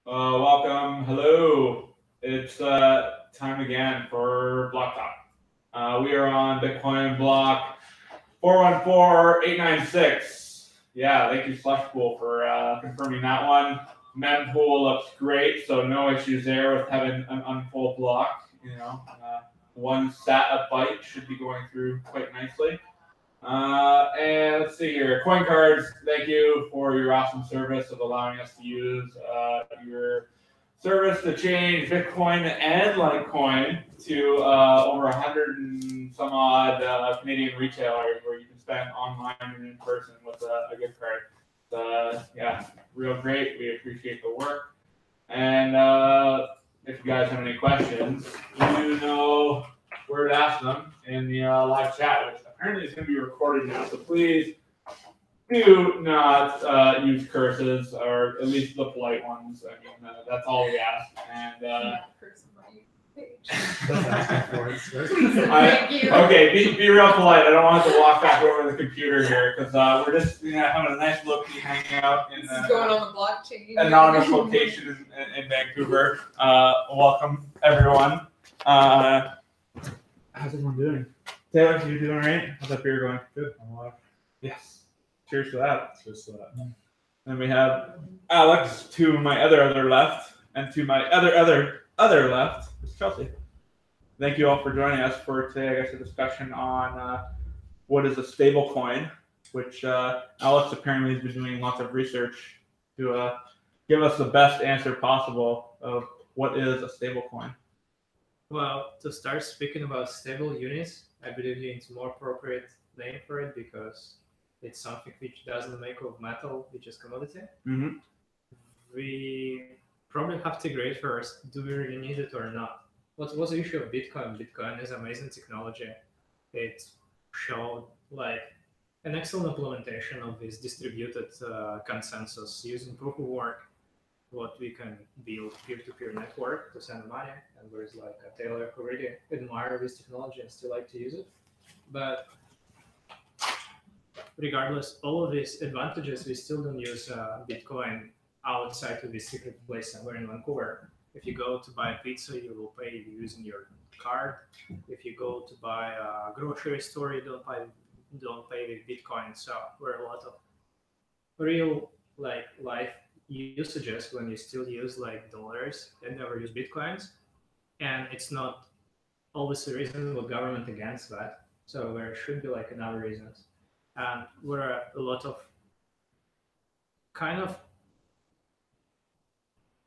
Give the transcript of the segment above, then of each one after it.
Welcome. Hello. It's time again for Blocktalk. We are on Bitcoin block 414896. Yeah, thank you, Slushpool, for confirming that one. Mempool looks great, so no issues there with having an unfull block. One sat a byte should be going through quite nicely. And let's see here. Coin cards, thank you for your awesome service of allowing us to use your service to change Bitcoin and Litecoin to over 100 and some odd Canadian retailers where you can spend online and in person with a gift card. Yeah, real great. We appreciate the work. And if you guys have any questions, you know where to ask them in the live chat, which apparently is going to be recorded now. So please do not use curses, or at least the polite ones. I mean, that's all we ask. And okay, be real polite. I don't want to walk back over the computer here because we're just having a nice low-key hangout in going on the blockchain anonymous location in Vancouver. Welcome everyone. How's everyone doing? Taylor, you doing all right? How's that beer going? Good. I'm alive. Yes. Cheers to that. Cheers to that. Then we have Alex to my other left, and to my other left is Chelsea. Thank you all for joining us for today. I guess a discussion on what is a stable coin, which Alex apparently has been doing lots of research to give us the best answer possible of what is a stable coin. Well, to start speaking about stable units, I believe it's more appropriate name for it because it's something which doesn't make of metal, which is commodity. Mm-hmm. We probably have to grade first, do we really need it or not? What's the issue of Bitcoin? Bitcoin is amazing technology. It showed like an excellent implementation of this distributed consensus using proof of work, what we can build peer-to-peer network to send money, and there's like a Taylor who really admire this technology and still like to use it. But regardless, all of these advantages, we still don't use Bitcoin outside of this secret place somewhere in Vancouver. If you go to buy a pizza, you will pay using your card. If you go to buy a grocery store, you don't pay with Bitcoin. So there are a lot of real like life usages when you still use like dollars and never use Bitcoins. And it's not always a reasonable government against that. So there should be like another reasons. And there are a lot of kind of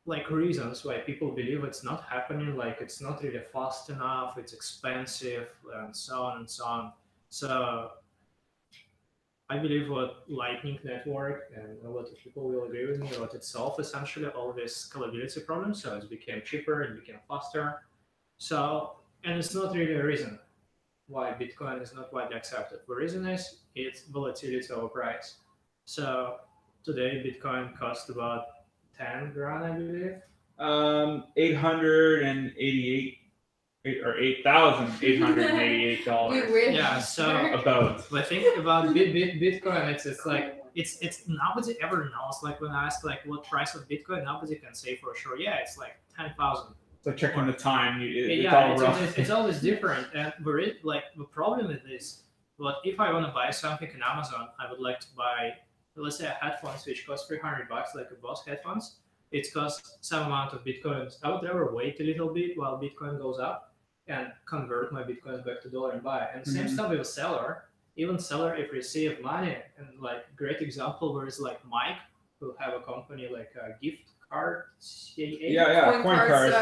like reasons why people believe it's not happening, like it's not really fast enough, it's expensive, and so on and so on. So I believe what Lightning Network, and a lot of people will agree with me, what it solved essentially all this scalability problems. So it became cheaper, it became faster. So, and it's not really a reason why Bitcoin is not widely accepted. The reason is its volatility over price. So today Bitcoin costs about 10 grand, I believe. 888 or $8,888. Yeah, so about. But think about Bitcoin. It's like it's nobody ever knows. Like when I ask like what price of Bitcoin, nobody can say for sure. Yeah, it's like 10,000. It's like checking the time. It's always different. And the problem with this, but if I want to buy something in Amazon, I would like to buy, let's say, a headphones which cost $300, like a Bose headphones. It costs some amount of Bitcoins. I would rather wait a little bit while Bitcoin goes up and convert my Bitcoins back to dollar and buy. And same stuff with a seller. Even seller, if receive money, and like great example where it's like Mike, who have a company like giftcards. Yeah, coin cards.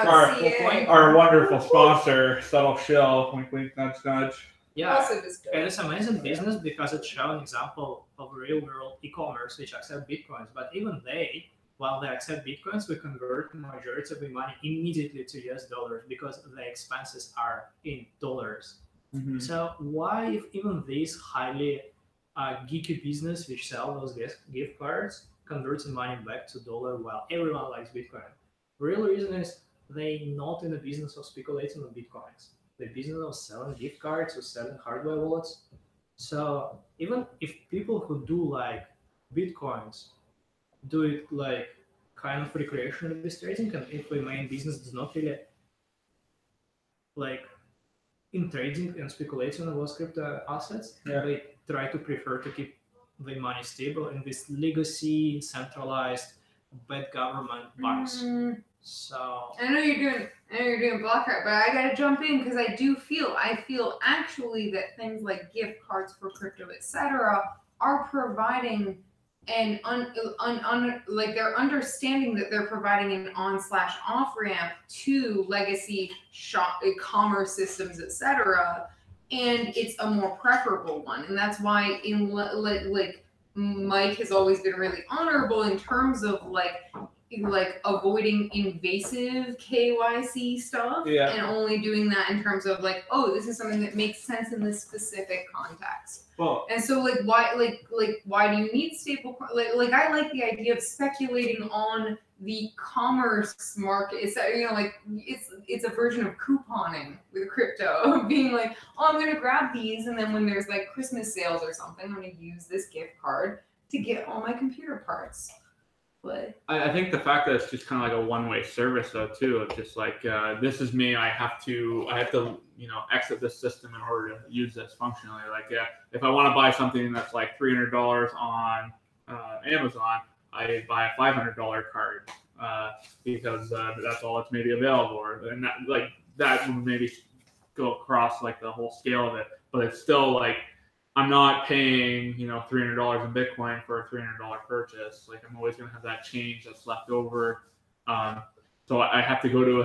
Our wonderful sponsor, Subtle Shill. Wink, wink, nudge, nudge. Yeah, and it's amazing business because it shows an example of real world e-commerce which accept Bitcoins. But even they, while they accept Bitcoins, we convert the majority of the money immediately to US dollars because the expenses are in dollars. Mm-hmm. So why, if even this highly geeky business which sell those gift cards converts the money back to dollar while everyone likes Bitcoin? The real reason is they not in the business of speculating on Bitcoins. The business of selling gift cards or selling hardware wallets. So even if people who do like Bitcoins do it like kind of recreational with trading, and if the main business does not really like in trading and speculating on those crypto assets, they try to prefer to keep the money stable in this legacy, centralized, bad government box. So I know you're doing Blocktalk, but I gotta jump in because I feel actually that things like gift cards for crypto, etc., are providing like they're understanding that they're providing an on/off ramp to legacy commerce systems, etc., and it's a more preferable one, and that's why like Mike has always been really honorable in terms of like avoiding invasive KYC stuff and only doing that in terms of like, oh, this is something that makes sense in this specific context. Well, and so why do you need stable like I like the idea of speculating on the commerce market. It's it's a version of couponing with crypto, being like, oh, I'm gonna grab these, and then when there's like Christmas sales or something, I'm gonna use this gift card to get all my computer parts. But I think the fact that it's just kind of like a one-way service, though, too, of just like this is me. I have to exit this system in order to use this functionally. Like, if I want to buy something that's like $300 on Amazon, I buy a $500 card because that's all that's maybe available, and that would maybe go across like the whole scale of it. But it's still like, I'm not paying, $300 in Bitcoin for a $300 purchase. Like, I'm always going to have that change that's left over. So I have to go to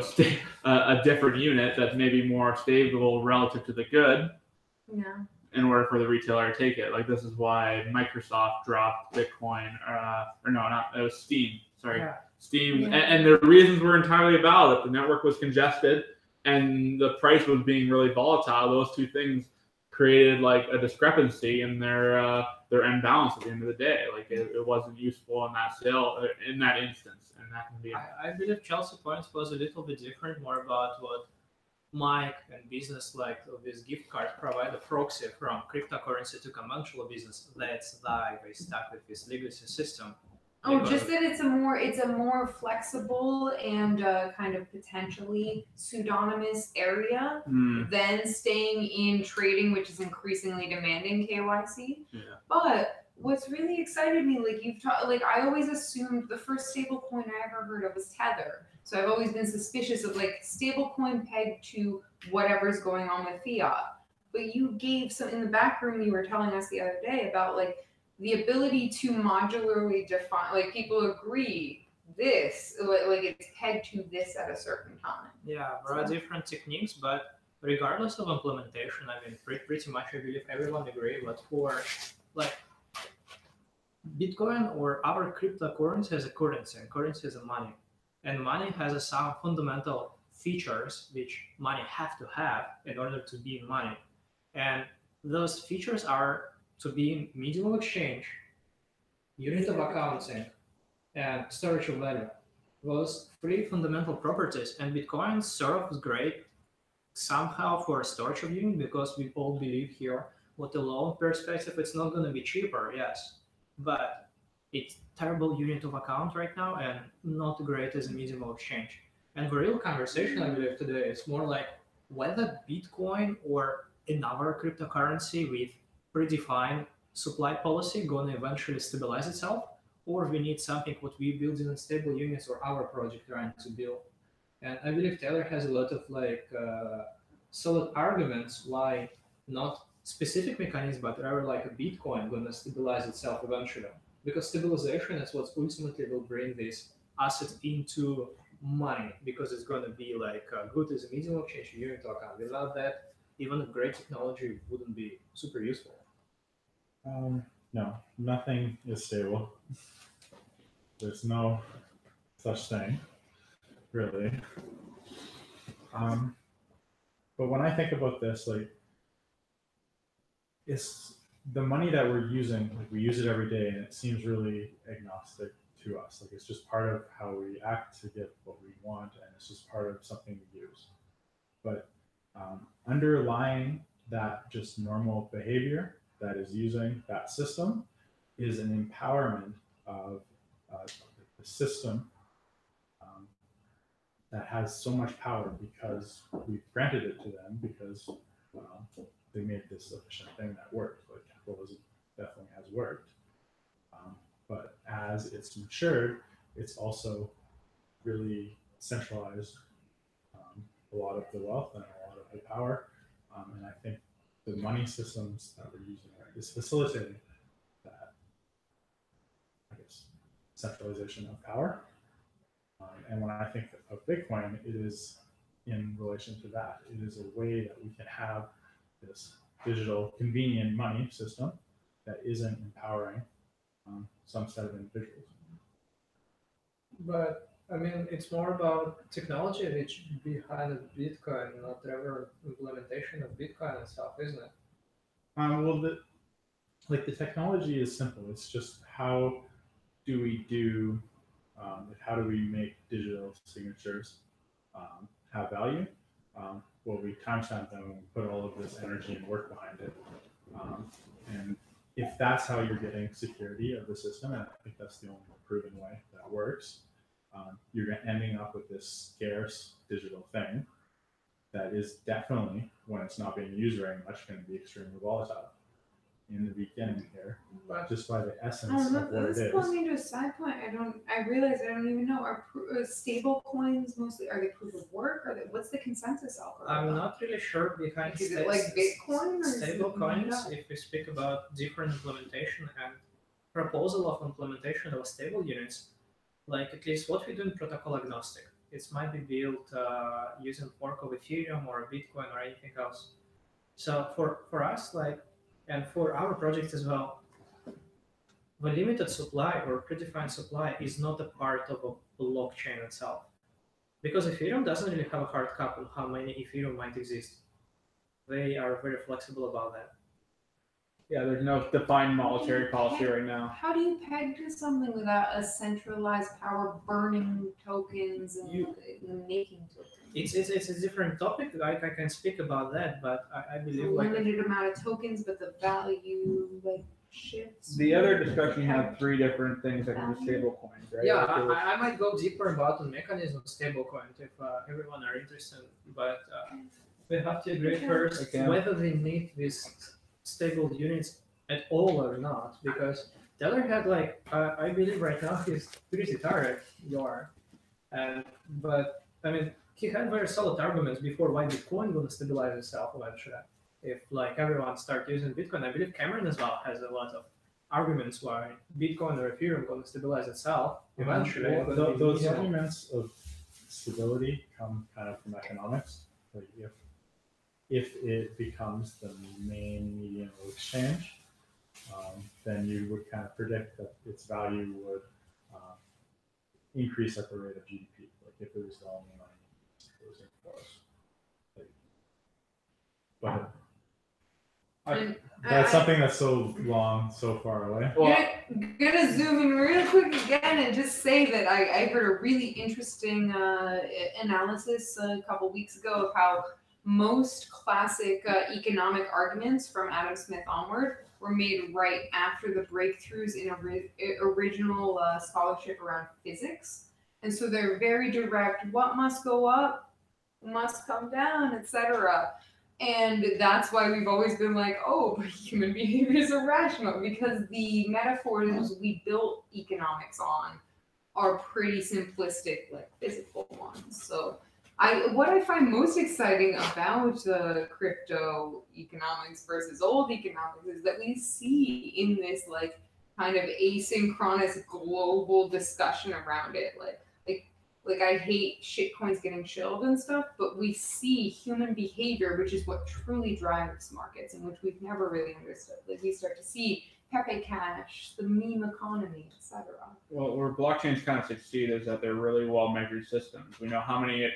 a different unit that's maybe more stable relative to the good. Yeah. In order for the retailer to take it. Like, this is why Microsoft dropped Bitcoin, it was Steam. Sorry, yeah. Steam. Yeah. And the reasons were entirely valid. The network was congested and the price was being really volatile. Those two things created like a discrepancy in their end balance at the end of the day. Like, it wasn't useful in that sale in that instance, and that can be. I believe Chelsea Points was a little bit different, more about what Mike and business like this gift card provide a proxy from cryptocurrency to conventional business. That's why they stuck with this legacy system. Oh, just that it's a more flexible and kind of potentially pseudonymous area than staying in trading, which is increasingly demanding KYC. Yeah. But what's really excited me, I always assumed the first stablecoin I ever heard of was Tether. So I've always been suspicious of like stablecoin pegged to whatever's going on with fiat. But you gave some in the back room. You were telling us the other day about like the ability to modularly define, like people agree this, like it's pegged to this at a certain time. Yeah, there are different techniques, but regardless of implementation, I mean, pretty much I believe everyone agree. But for like Bitcoin or other cryptocurrency as a currency, and currency is a money, and money has some fundamental features which money have to have in order to be money, and those features are to be medium of exchange, unit of accounting, and storage of value. Those three fundamental properties, and Bitcoin serves great somehow for storage of unit, because we all believe here with the loan perspective, it's not going to be cheaper, yes, but it's terrible unit of account right now and not great as a medium of exchange. And the real conversation I believe today is more like whether Bitcoin or another cryptocurrency with predefined supply policy going to eventually stabilize itself, or we need something what we build in stable units or our project trying to build. And I believe Taylor has a lot of solid arguments why not specific mechanisms, but rather like a Bitcoin going to stabilize itself eventually. Because stabilization is what ultimately will bring this asset into money, because it's going to be like good as a medium of exchange unit account. Without that, even a great technology wouldn't be super useful. No, nothing is stable. There's no such thing, really. But when I think about this, like, it's the money that we're using, like we use it every day, and it seems really agnostic to us. Like, it's just part of how we act to get what we want, and it's just part of something we use. But underlying that just normal behavior that is using that system is an empowerment of the system that has so much power because we granted it to them because they made this efficient thing that worked. Like capitalism definitely has worked. But as it's matured, it's also really centralized a lot of the wealth and a lot of the power. And I think the money systems that we're using is facilitating that, I guess, centralization of power. And when I think of Bitcoin, it is in relation to that. It is a way that we can have this digital convenient money system that isn't empowering some set of individuals. But I mean, it's more about technology which behind Bitcoin, not ever implementation of Bitcoin itself, isn't it? Well, the technology is simple. It's just how do we do, how do we make digital signatures have value? Well, we timestamp them and put all of this energy and work behind it. And if that's how you're getting security of the system, and I think that's the only proven way that works, you're ending up with this scarce digital thing that is definitely, when it's not being used very much, going to be extremely volatile in the beginning here, But just by the essence Oh, of what it this is. pulls me to a side point. I realize I don't even know. Are stable coins mostly, are they proof of work? What's the consensus algorithm? I'm not really sure behind Is it like Bitcoin or is it stable coins. not? If we speak about different implementation and proposal of implementation of stable units, like at least what we do in protocol agnostic, it might be built using fork of Ethereum or Bitcoin or anything else. So for us, like, and for our project as well, the limited supply or predefined supply is not a part of a blockchain itself. Because Ethereum doesn't really have a hard cap on how many Ethereum might exist. They are very flexible about that. Yeah, there's no defined monetary policy right now. How do you peg to something without a centralized power burning tokens and making tokens? It's a different topic. Like I can speak about that, but I believe like limited amount of tokens, but the value like shifts. The other discussion had 3 different things that can be stable coins, right? yeah, Like, I might go deeper about the mechanism of stablecoin if everyone are interested. But we have to agree first Okay. whether they need these stable units at all or not. Because the other hand, like I believe right now he's pretty tired. But I mean he had very solid arguments before why Bitcoin will stabilize itself eventually. If like everyone start using Bitcoin, I believe Cameron as well has a lot of arguments why Bitcoin or Ethereum going to stabilize itself eventually. Well, those arguments of stability come kind of from economics. Like if it becomes the main medium of exchange, then you would kind of predict that its value would increase at the rate of GDP. Like if it was the only money closing for us. But that's something that's so long, so far away. Well, Gonna zoom in real quick again and just say that I heard a really interesting analysis a couple weeks ago of how most classic economic arguments from Adam Smith onward were made right after the breakthroughs in original scholarship around physics. And so they're very direct. What must go up must come down, etc. And that's why we've always been like, oh, but human behavior is irrational, because the metaphors we built economics on are pretty simplistic, like physical ones. So what I find most exciting about the crypto economics versus old economics is that we see in this like kind of asynchronous global discussion around it. Like I hate shitcoins getting chilled and stuff, but we see human behavior, which is what truly drives markets, and which we've never really understood. Like we start to see Pepe Cash, the meme economy, etc. Well, where blockchains kind of succeed is that they're really well measured systems. We know how many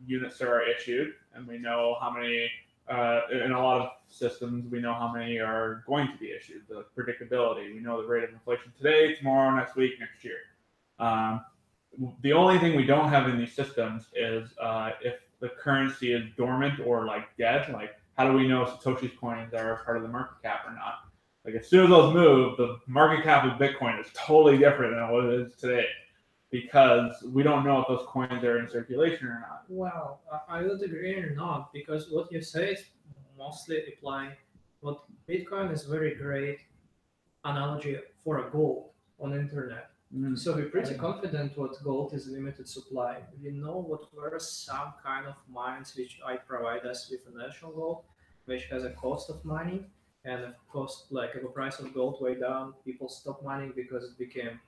units there are issued, and we know how many, in a lot of systems, we know how many are going to be issued. The predictability, we know the rate of inflation today, tomorrow, next week, next year. The only thing we don't have in these systems is if the currency is dormant or like dead. Like, how do we know Satoshi's coins are part of the market cap or not? Like, as soon as those move, the market cap of Bitcoin is totally different than what it is today. because we don't know if those coins are in circulation or not. Well, I would agree or not, because what you say is mostly applying what Bitcoin is very great analogy for a gold on internet. So we're pretty confident what gold is limited supply. We know what were some kind of mines which I provide us with a national gold, which has a cost of mining, and of course, like if the price of gold way down, people stop mining because it became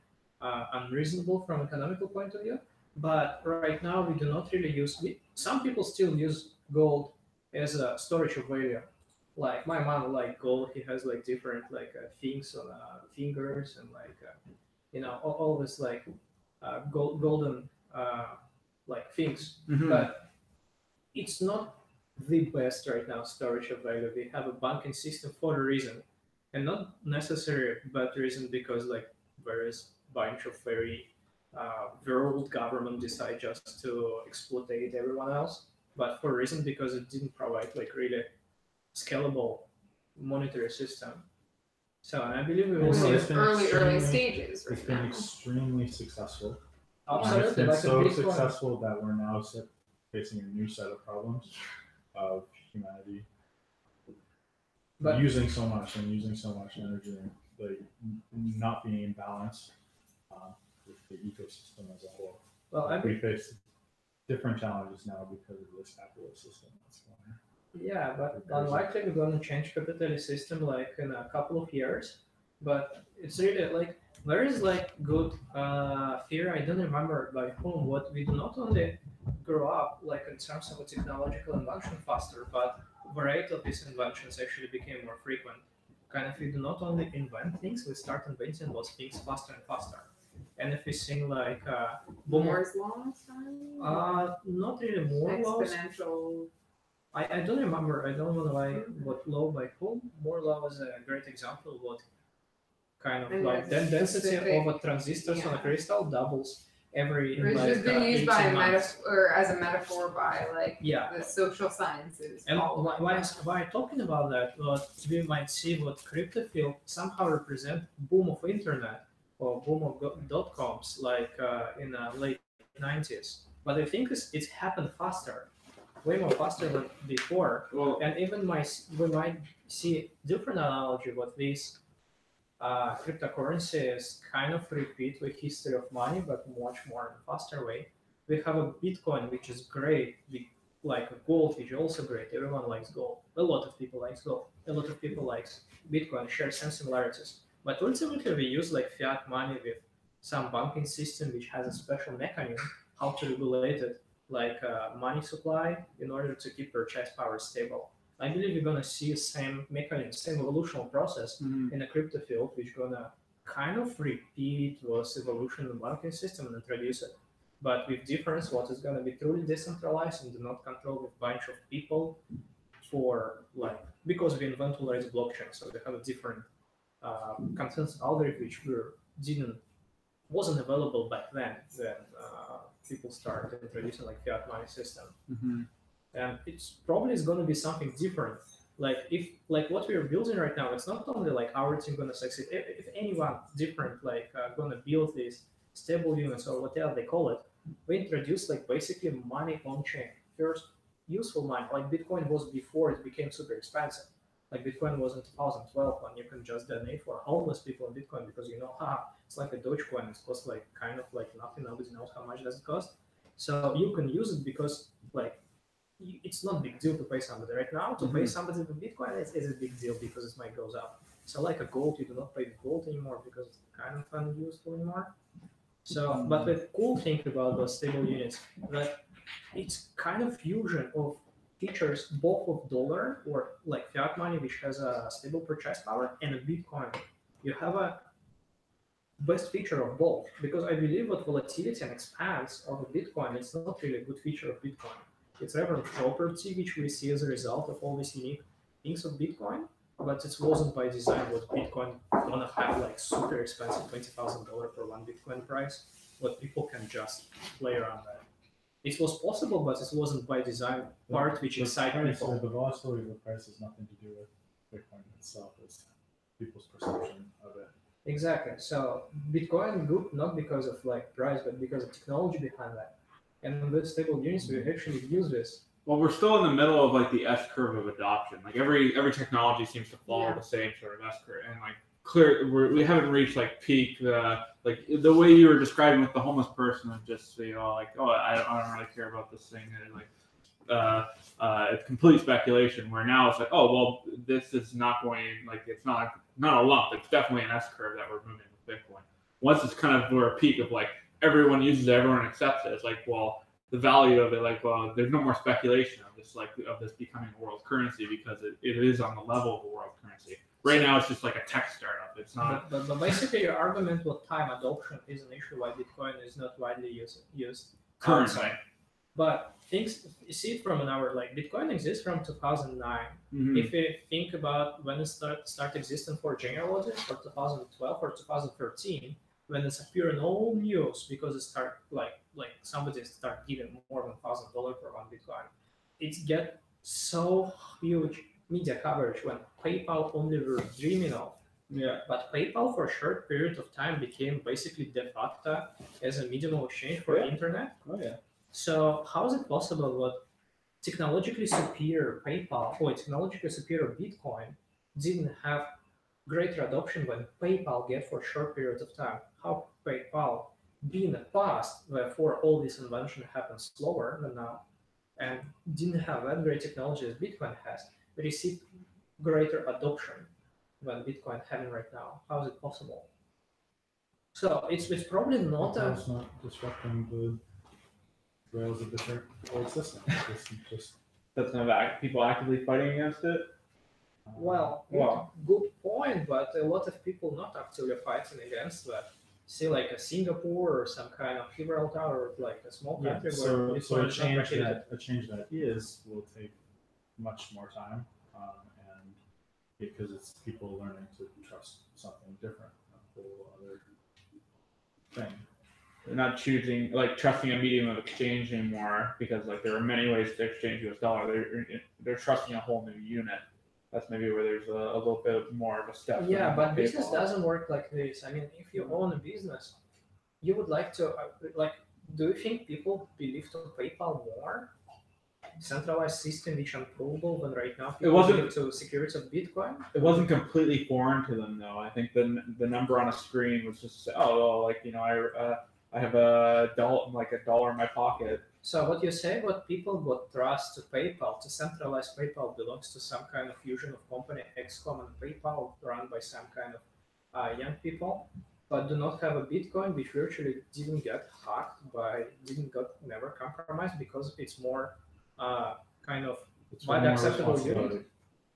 unreasonable from economical point of view. But right now, we do not really use. Some people still use gold as a storage of value. Like my mom like gold. He has like different like things on fingers and like all this like golden like things. But it's not the best right now storage of value. We have a banking system for a reason, and not necessarily a bad reason because like there is bunch of very world government decide just to exploitate everyone else, but for a reason because it didn't provide like really scalable monetary system. So and I believe we will Well, see it's it. been early extremely- stages It's right been now. extremely successful. Absolutely, It's been like so a Bitcoin. successful that we're now facing a new set of problems of humanity But using so much energy, and like not being in balance with the ecosystem as a whole. well, I We face different challenges now because of this capitalist system that's going on. yeah, but Crazy. unlikely we're going to change capitalist system like in a couple of years. But it's really like there is like good fear. I don't remember by whom. What we do not only grow up like in terms of a technological invention faster, but the rate of these inventions actually became more frequent. Kind of, we do not only invent things, we start inventing those things faster and faster. And if we think like boom, Moore's law style? not really more laws. Exponential. I don't remember. I don't know why what law by whom. Moore law is a great example of what kind of And like that's density specific- of a transistors on a yeah. crystal doubles every It's like, just been used by 18 a months. metaphor, as a metaphor by like Yeah. the social sciences. And all of why, that. why talking about that? What we might see what crypto field somehow represent boom of internet or boom of dot-coms like in the late 90s. But I think it's happened faster, way more faster than before. Well, And even we might see different analogy what this cryptocurrency is kind of repeat with history of money, but much more in a faster way. We have a Bitcoin, which is great, like gold, which is also great. Everyone likes gold. A lot of people likes gold. A lot of people likes Bitcoin, share some similarities. But ultimately, we use like fiat money with some banking system which has a special mechanism how to regulate it, like money supply, in order to keep purchase power stable. I believe we're gonna see the same mechanism, same evolutional process in the crypto field, which gonna kind of repeat was evolution in the banking system and introduce it. But with difference, what is gonna be truly decentralized and do not control with bunch of people for like because we invent already blockchain, so we have a different consensus algorithm which wasn't available back then when people started introducing like fiat money system. And it's probably is going to be something different. Like if like what we are building right now, it's not only like our team going to succeed. If anyone different like going to build these stable units or whatever they call it, we introduce like basically money on chain. First useful money, like Bitcoin was before it became super expensive. Like Bitcoin was in 2012 when you can just donate for homeless people in Bitcoin because it's like a Dogecoin. It costs like kind of like nothing. Nobody knows how much does it cost. So you can use it because like it's not a big deal to pay somebody right now. To pay somebody with Bitcoin is a big deal because it might goes up. So like a gold, you do not pay with gold anymore because it's kind of unuseful anymore. So, but the cool thing about those stable units that it's kind of fusion of features both of dollar or like fiat money, which has a stable purchase power, and a Bitcoin. You have a best feature of both because I believe what volatility and expanse of a Bitcoin is not really a good feature of Bitcoin. It's rather a property which we see as a result of all these unique things of Bitcoin, but it wasn't by design what Bitcoin gonna have like super expensive $20,000 for one Bitcoin price. What people can just play around that. It was possible, but it wasn't by design part which excite people. The volatility of the price has nothing to do with Bitcoin itself. It's people's perception of it. Exactly. So Bitcoin good not because of like price, but because of technology behind that. And with stable units, we actually use this. Well, we're still in the middle of like the S curve of adoption. Like every technology seems to follow Yeah. the same sort of S curve, and like we haven't reached like peak. Like the way you were describing with the homeless person, and just like, oh, I don't really care about this thing, and like it's complete speculation. Where now it's like, oh well, this is not going like it's not a lump. It's definitely an S curve that we're moving with Bitcoin. Once it's kind of we're a peak of like everyone uses it, everyone accepts it. It's like, well, the value of it, like, well, there's no more speculation of this, like, of this becoming a world currency because it is on the level of a world currency. Right now, it's just like a tech startup. It's not. But basically, your argument with time adoption is an issue why Bitcoin is not widely used Currently. outside. But things you see it from an hour like Bitcoin exists from 2009. Mhm. If we think about when it start existing for general audience for 2012 or 2013, when it's appeared in all news because it start like somebody start giving more than $1,000 for one Bitcoin, it get so huge media coverage when PayPal only were dreaming of. Yeah. But PayPal for a short period of time became basically de facto as a medium of exchange for Yeah. the internet. Oh yeah. So how is it possible that technologically superior PayPal or technologically superior Bitcoin didn't have greater adoption when PayPal get for a short period of time? How PayPal being a past, therefore all this invention happened slower than now, and didn't have that great technology as Bitcoin has, received greater adoption than Bitcoin having right now? How is it possible? So it's probably not a It's not disrupting the rails of different old systems. It's just That's not people actively fighting against it. well, good point, but a lot of people not actually fighting against that. See, like a Singapore or some kind of Gibraltar or like a small yeah. country So where so Bitcoin a is not change regulated. that is will take much more time, and because it's people learning to trust something different, a whole other thing. They're not choosing like trusting a medium of exchange anymore because like there are many ways to exchange US dollar. They're trusting a whole new unit. That's maybe where there's a little bit more of a step. Yeah, than but PayPal. business doesn't work like this. I mean, if you own a business, you would like to like. Do you think people believe to PayPal more? Centralized system which unprovable when right now people wasn't- believe to security of Bitcoin? It wasn't completely foreign to them though. I think the number on a screen was just oh well, like I have a dollar in my pocket. So what you say, what people would trust to PayPal, to centralized PayPal belongs to some kind of fusion of company XCOM and PayPal run by some kind of young people, but do not have a Bitcoin which virtually didn't get hacked never compromised because it's more kind of It's wide more acceptable responsibility. unit.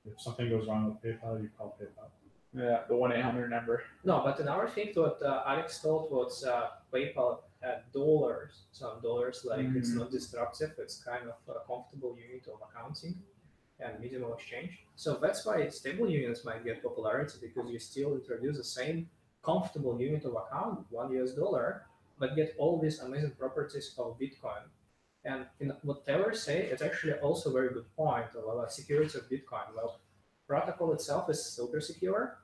If something goes wrong with PayPal, you call PayPal. Yeah, the 1-800 number. No, but another thing what Alex told was PayPal had dollars. Some dollars like it's not disruptive. It's kind of a comfortable unit of accounting and medium of exchange. So that's why stable units might get popularity because you still introduce the same comfortable unit of account, $1, but get all these amazing properties of Bitcoin. And in what Taylor say, it's actually also a very good point about security of Bitcoin. Well, protocol itself is super secure.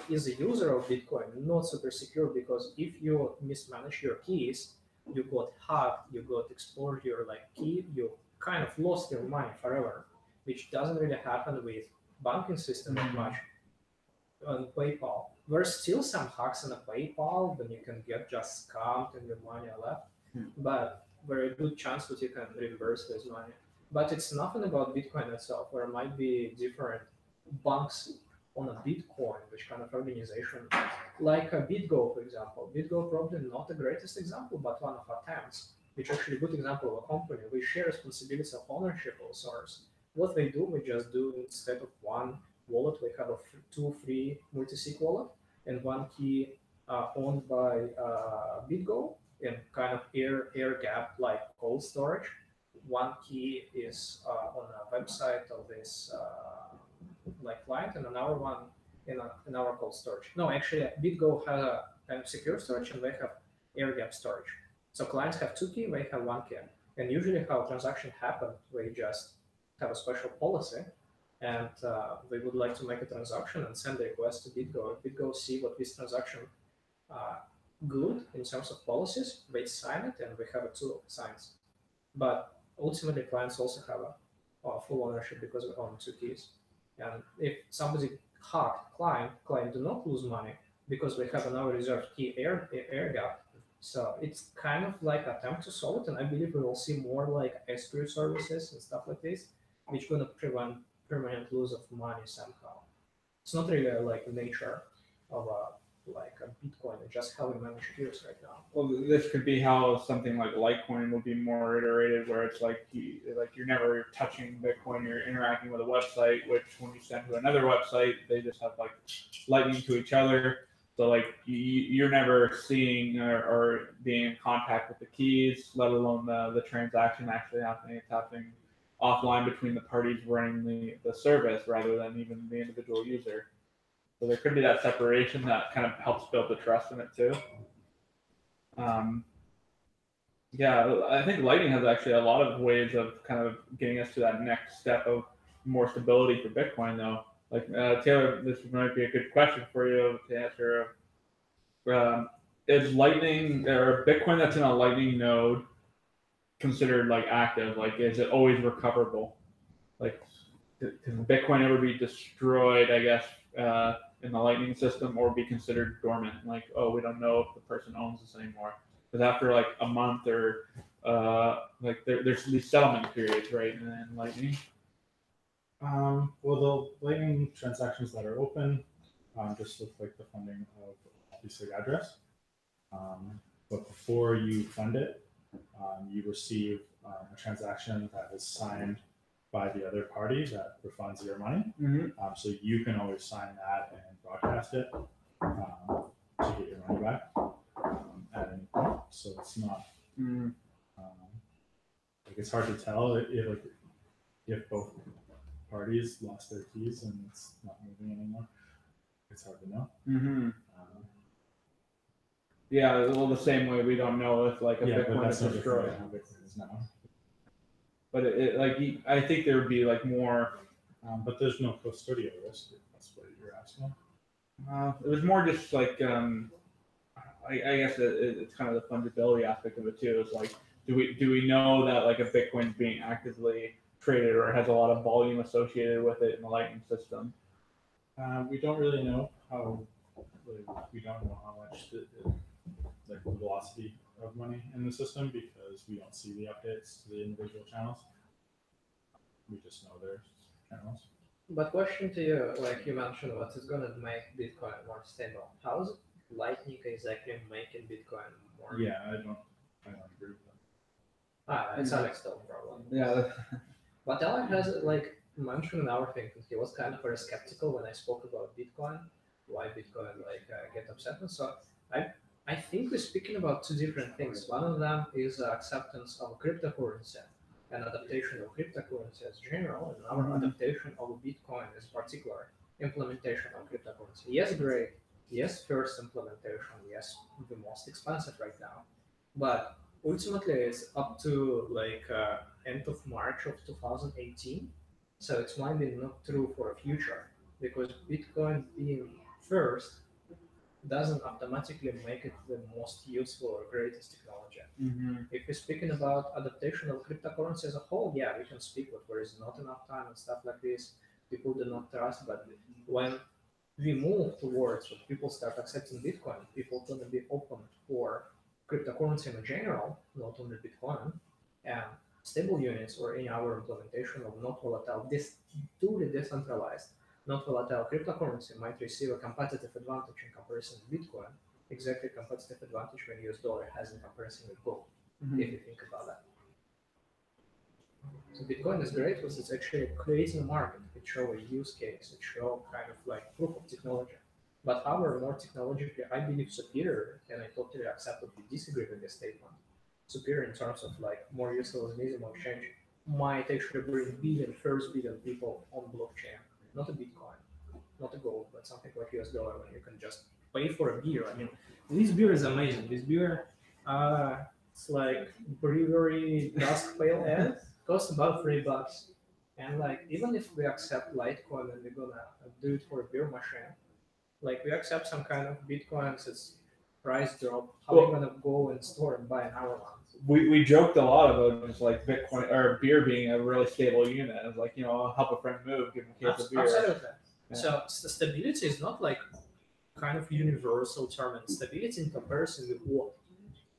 Is a user of Bitcoin not super secure because if you mismanage your keys, you got hacked, you got explored your like key, you kind of lost your money forever, which doesn't really happen with banking system that much. On PayPal, there's still some hacks on a PayPal when you can get just scammed and your money are left, but very good chance that you can reimburse this money. But it's nothing about Bitcoin itself. There might be different banks on a Bitcoin, which kind of organization, like a BitGo, for example. BitGo probably not the greatest example, but one of attempts, which actually a good example of a company. We share responsibility of ownership of source. What they do, we just do instead of one wallet, we have two free multi-sig wallet and one key owned by BitGo and kind of air gap like cold storage. One key is on a website of this like client, and another one in our cold storage. No, actually, BitGo has a kind of secure storage, and they have air gap storage. So clients have two key, they have one key. And usually, how transactions happen, they just have a special policy and they would like to make a transaction and send a request to BitGo. If BitGo see what this transaction good in terms of policies, they sign it, and we have a tool that signs. But ultimately, clients also have a full ownership because we own two keys. And if somebody hacked client do not lose money because we have another reserved key air gap. So it's kind of like an attempt to solve it, and I believe we will see more like escrow services and stuff like this, which going to prevent permanent loss of money somehow. It's not really like the nature of a Bitcoin, and just how we manage peers right now. Well, this could be how something like Litecoin will be more iterated, where it's like you're never touching Bitcoin, you're interacting with a website, which when you send to another website, they just have like Lightning to each other. So like you're never seeing or being in contact with the keys, let alone the transaction actually happening. It's happening offline between the parties running the service rather than even the individual user. So there could be that separation that kind of helps build the trust in it too. Yeah, I think Lightning has actually a lot of ways of kind of getting us to that next step of more stability for Bitcoin, though. Like Taylor, this might be a good question for you to answer. Is Lightning or Bitcoin that's in a Lightning node considered like active? Like, is it always recoverable? Like, can Bitcoin ever be destroyed? I guess. In the Lightning system, or be considered dormant, like, oh, we don't know if the person owns this anymore, because after like a month or like there's these settlement periods, right, in Lightning. Well, the Lightning transactions that are open just look like the funding of obviously address, but before you fund it, you receive a transaction that is signed by the other party that refunds your money. Mm-hmm. So you can always sign that and broadcast it to get your money back at any point. So it's not like it's hard to tell if both parties lost their keys and it's not moving anymore. It's hard to know. Mm-hmm. Yeah, well, the same way we don't know if like a Bitcoin is destroyed. How Bitcoin is now. But I think there would be like more. But there's no custodial risk. If that's what you're asking. It was more just like I guess it's kind of the fungibility aspect of it too. It's like, do we know that like a Bitcoin's being actively traded or has a lot of volume associated with it in the Lightning system? We don't really know how. We don't know how much the velocity of money in the system because we don't see the updates to the individual channels. We just know their channels. But question to you, like you mentioned, what is going to make Bitcoin more stable? How is Lightning exactly making Bitcoin more? Yeah, I don't agree with that. It's Alex still problem. Yeah. But Alex has like mentioned in our thing that he was kind of very skeptical when I spoke about Bitcoin, why Bitcoin get upset, and so I think we're speaking about two different things. One of them is acceptance of cryptocurrency and adaptation of cryptocurrency as general, and our adaptation of Bitcoin as particular implementation of cryptocurrency. Yes, great. Yes, first implementation. Yes, the most expensive right now. But ultimately, it's up to end of March of 2018. So it might be not true for the future because Bitcoin being first doesn't automatically make it the most useful or greatest technology. Mm-hmm. If we're speaking about adaptation of cryptocurrency as a whole, yeah, we can speak, but there is not enough time and stuff like this. People do not trust, but when we move towards when people start accepting Bitcoin, people are going to be open for cryptocurrency in general, not only Bitcoin, and stable units or any other implementation of not volatile, truly decentralized, not volatile cryptocurrency might receive a competitive advantage in comparison with Bitcoin, exactly competitive advantage when US dollar has in comparison with gold, if you think about that. So Bitcoin is great because it's actually creating a market. It shows a use case. It shows kind of like proof of technology. But our more technologically, I believe superior, and I totally accept that we disagree with this statement. Superior in terms of like more useful as medium of exchange might actually bring first billion people on blockchain, not a Bitcoin, not a gold, but something like US dollar when you can just pay for a beer. I mean, this beer is amazing. This beer, it's like brewery dusk pale ale. Costs about $3. And like even if we accept Litecoin and we're gonna do it for a beer machine, like we accept some kind of Bitcoins, its price drop, how are we gonna go in store and buy another one? We joked a lot about just like Bitcoin or beer being a really stable unit. It's like, I'll help a friend move, give him a case of beer. Absolutely. Yeah. So stability is not like kind of universal term, and stability in comparison with what?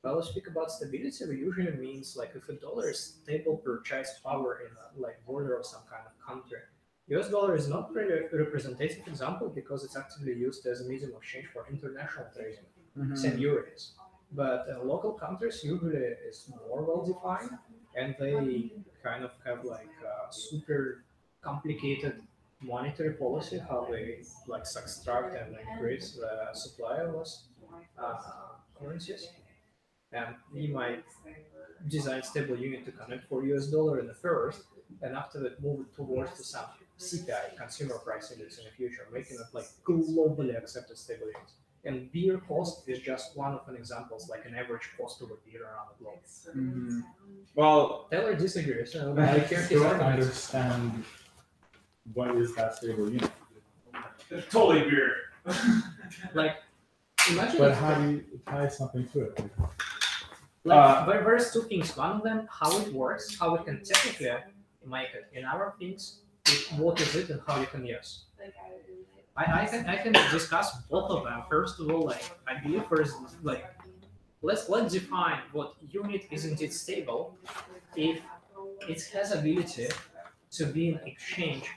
Well, we speak about stability, we usually means like if a dollar is stable purchase power in a like border of some kind of country. US dollar is not really a representative example because it's actively used as a medium of exchange for international trading. Same euro is. But local countries usually is more well defined, and they kind of have like super complicated monetary policy, how they like subtract and increase the supply of those currencies. And we might design stable unit to connect for US dollar in the first, and after that move it towards to some CPI, consumer price index in the future, making it like globally accepted stable units. And beer cost is just one of an examples, like an average cost of a beer around the globe. Well, Taylor disagrees. So I I hear his don't arguments. understand what is that stable unit. it's totally beer. Like, imagine But if, how do you tie something to it? like, there's two things. One of them, how it works, how we can technically make it. In our things, what is it and how you can use. I can discuss both of them. First of all, like I believe first, like let's define what unit isn't it stable if it has ability to be an exchange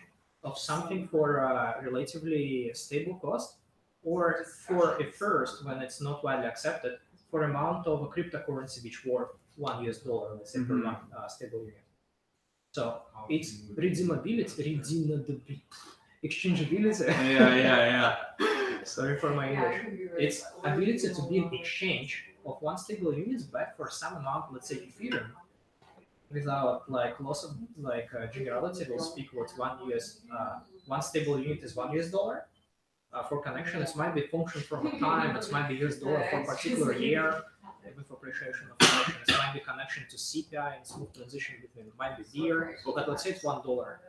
of something for a relatively stable cost, or for a first when it's not widely accepted for amount of a cryptocurrency which worth $1, let's say per one stable unit. So it's redeemability, exchangeability. Yeah. Sorry for my English. It's ability to be an exchange of one stable unit back for some amount, let's say Ethereum, without like loss of like generality. We'll speak what one stable unit is $1. For connection, it might be function from a time. It might be US dollar for a particular year with appreciation of connection. It might be connection to CPI and smooth transition between it might be beer, but let's say it's $1.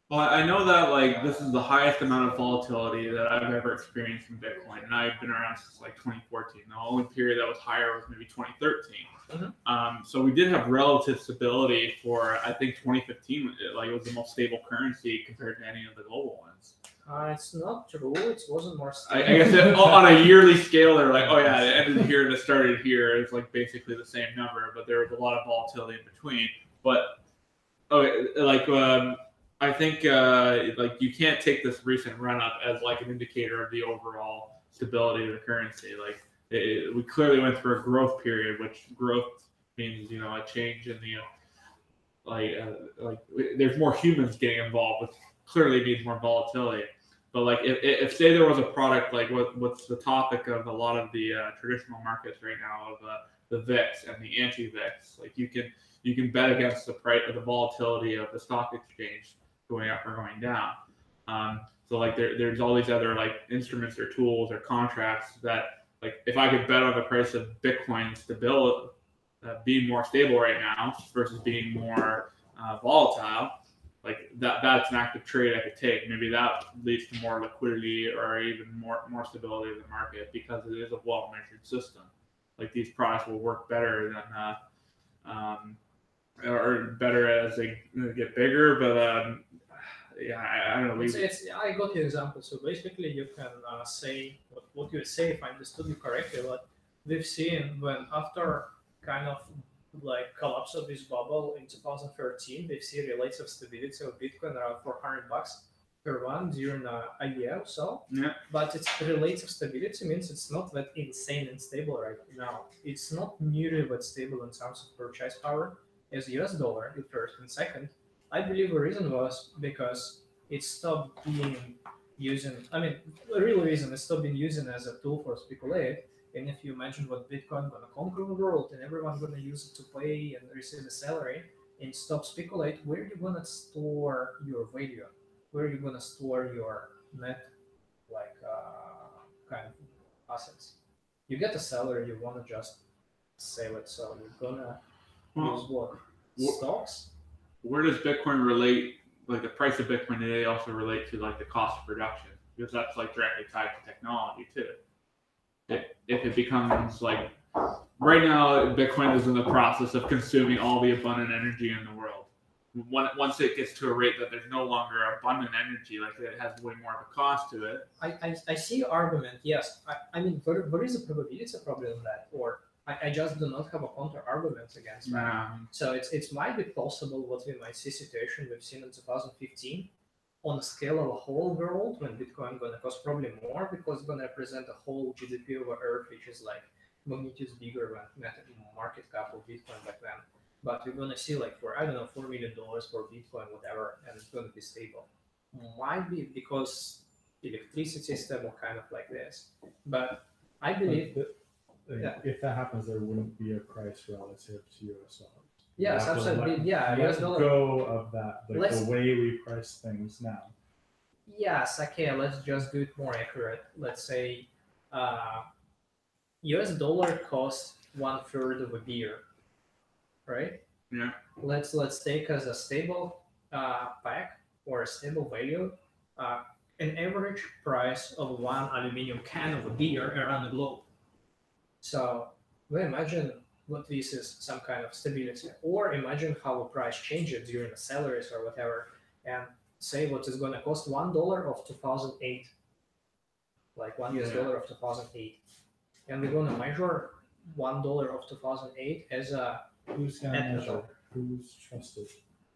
Well, I know that like this is the highest amount of volatility that I've ever experienced in Bitcoin, and I've been around since like 2014. The only period that was higher was maybe 2013. So we did have relative stability for I think 2015. Like it was the most stable currency compared to any of the global ones. It's not true. It wasn't more stable. I guess on a yearly scale, they're like, oh yeah, it ended here and it started here. It's like basically the same number, but there was a lot of volatility in between. But okay, like. I think like you can't take this recent run up as like an indicator of the overall stability of the currency. Like we clearly went through a growth period, which growth means a change in the like there's more humans getting involved, which clearly means more volatility. But like if say there was a product like what's the topic of a lot of the traditional markets right now of the VIX and the anti-VIX, like you can bet against the price of the volatility of the stock exchange going up or going down. So like there's all these other like instruments or tools or contracts that like if I could bet on the price of Bitcoin stability being more stable right now versus being more volatile, like that's an active trade I could take. Maybe that leads to more liquidity or even more stability of the market because it is a well-measured system. Like these products will work better than or better as they get bigger, but I don't know. I got your example. So basically, you can say what you say, if I understood you correctly, what we've seen when after kind of like collapse of this bubble in 2013, we've seen relative stability of Bitcoin around $400 per one during a year or so. Yeah. But its relative stability means it's not that insane and stable right now. It's not nearly that stable in terms of purchase power as US dollar at first, and second, I believe the reason was because it stopped being using. I mean, the real reason it stopped being used as a tool for speculate. And if you imagine what Bitcoin gonna conquer the world and everyone gonna use it to pay and receive a salary and stop speculate, where are you gonna store your value? Where are you gonna store your net, like kind of assets? You get a salary, you wanna just save it, so you're gonna use what? Stocks? where does Bitcoin relate? Like the price of Bitcoin today also relate to like the cost of production, because that's like directly tied to technology too. If it becomes like right now, Bitcoin is in the process of consuming all the abundant energy in the world. Once it gets to a rate that there's no longer abundant energy, like it has way more of a cost to it. I see your argument, yes. I mean, there is a probability probably of that, or I just do not have a counter argument against that. Yeah. So it might be possible what we might see situation we've seen in 2015 on the scale of a whole world when Bitcoin gonna cost probably more because it's gonna represent a whole GDP of Earth, which is like magnitudes bigger than market cap of Bitcoin back then. But we're gonna see like for I don't know $4 million for Bitcoin, whatever, and it's gonna be stable. Might be because electricity is stable, kind of like this. But I believe if that happens, there wouldn't be a price relative to US dollars. yes, absolutely. Yeah, let US dollar. go of that, like the way we price things now. Yes, okay, let's just do it more accurate. Let's say US dollar costs 1/3 of a beer, right? Yeah. Let's take as a stable pack or a stable value an average price of one aluminum can of a beer around the globe. So we imagine what this is some kind of stability, or imagine how a price changes during the salaries or whatever, and say what is going to cost $1 of 2008, like $1 of 2008, and we're going to measure $1 of 2008 as a who's going to measure? Who's trusted?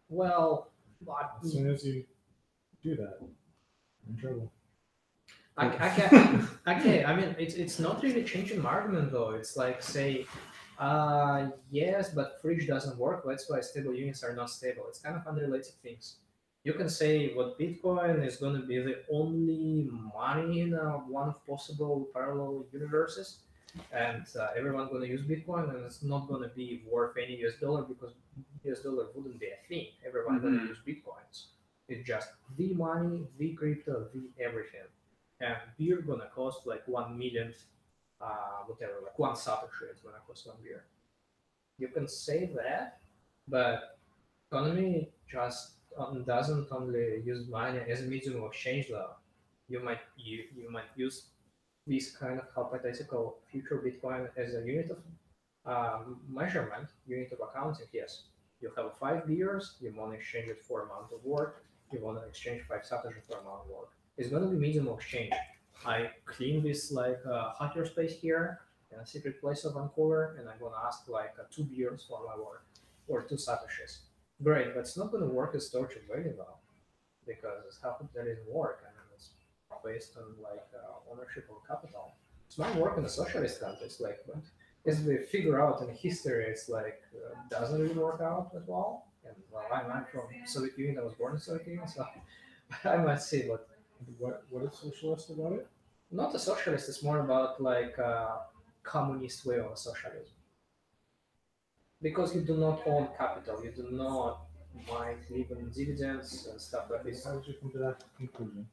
Well, as soon as you do that, you're in trouble. Okay, I mean, it's not really changing my argument though. It's like say, yes, but fridge doesn't work. That's why stable units are not stable. It's kind of unrelated things. You can say what Bitcoin is going to be the only money in one of possible parallel universes, and everyone's going to use Bitcoin, and it's not going to be worth any US dollar because US dollar wouldn't be a thing. Everyone's going to use Bitcoins. It's just the money, the crypto, the everything. And beer gonna cost like 1 millionth, whatever, like one Satoshi is gonna cost one beer. You can say that, but economy just doesn't only use money as a medium of exchange though. You might use this kind of hypothetical future Bitcoin as a unit of measurement, unit of accounting. Yes, you have 5 beers, you want to exchange it for amount of work, you want to exchange 5 Satoshi for amount of work. It's going to be medium of exchange. I clean this like hacker space here in a secret place of Vancouver, and I'm going to ask like 2 beers for my work or 2 Satoshis. Great, but it's not going to work as storage of value though, because it's how capitalism work. I mean, it's based on like ownership of capital. It's not work in a socialist countries, like, but as we figure out in history, it's like doesn't really work out at all. And well, I'm from Soviet Union. I was born in Soviet Union, so I might see what is socialist about it? Not a socialist. It's more about like a communist way of socialism. Because you do not own capital, you do not might live on dividends and stuff like this. How did you come to that conclusion?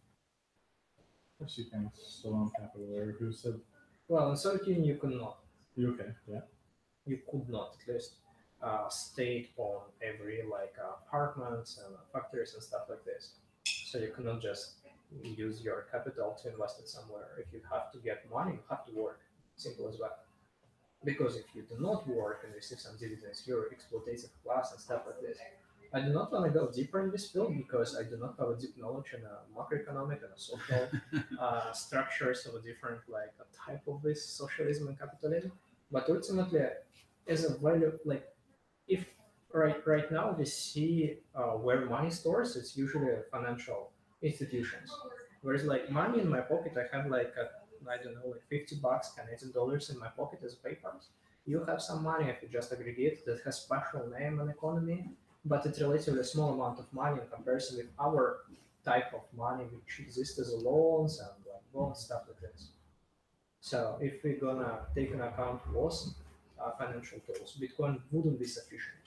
Of course you can still own capital, or who said? Well, in Soviet Union you could not. Okay, yeah. You could not, at least. State own every like apartments and factories and stuff like this. So you cannot just use your capital to invest it somewhere. If you have to get money, you have to work. Simple as that. Because if you do not work and receive some dividends, you're exploitative class and stuff like this. I do not want to go deeper in this field because I do not have a deep knowledge in macroeconomic and social structures of a different like a type of this socialism and capitalism. But ultimately, as a value, like if right now we see where money stores, it's usually financial institutions. Whereas like money in my pocket, I have like I don't know, like $50 Canadian dollars in my pocket as papers. You have some money if you just aggregate that has special name and economy, but it's relatively small amount of money in comparison with our type of money which exists as loans and like bonds, stuff like this. So if we're gonna take into account those financial tools, Bitcoin wouldn't be sufficient.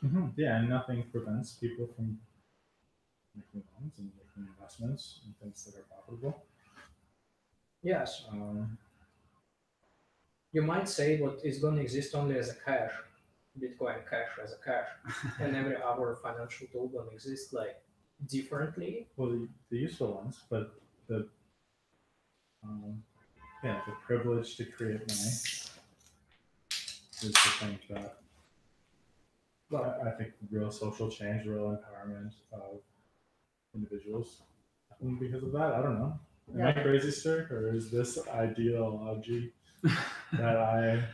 Mm-hmm. Yeah, and nothing prevents people from making loans and making investments in things that are profitable. Yes. You might say what is going to exist only as a cash, Bitcoin Cash as a cash, and every other financial tool gonna exist like differently. Well, the useful ones, but the yeah, the privilege to create money is the thing that Well, I think real social change, real empowerment of individuals happen because of that. I don't know. Am I crazy, sir, or is this ideology that I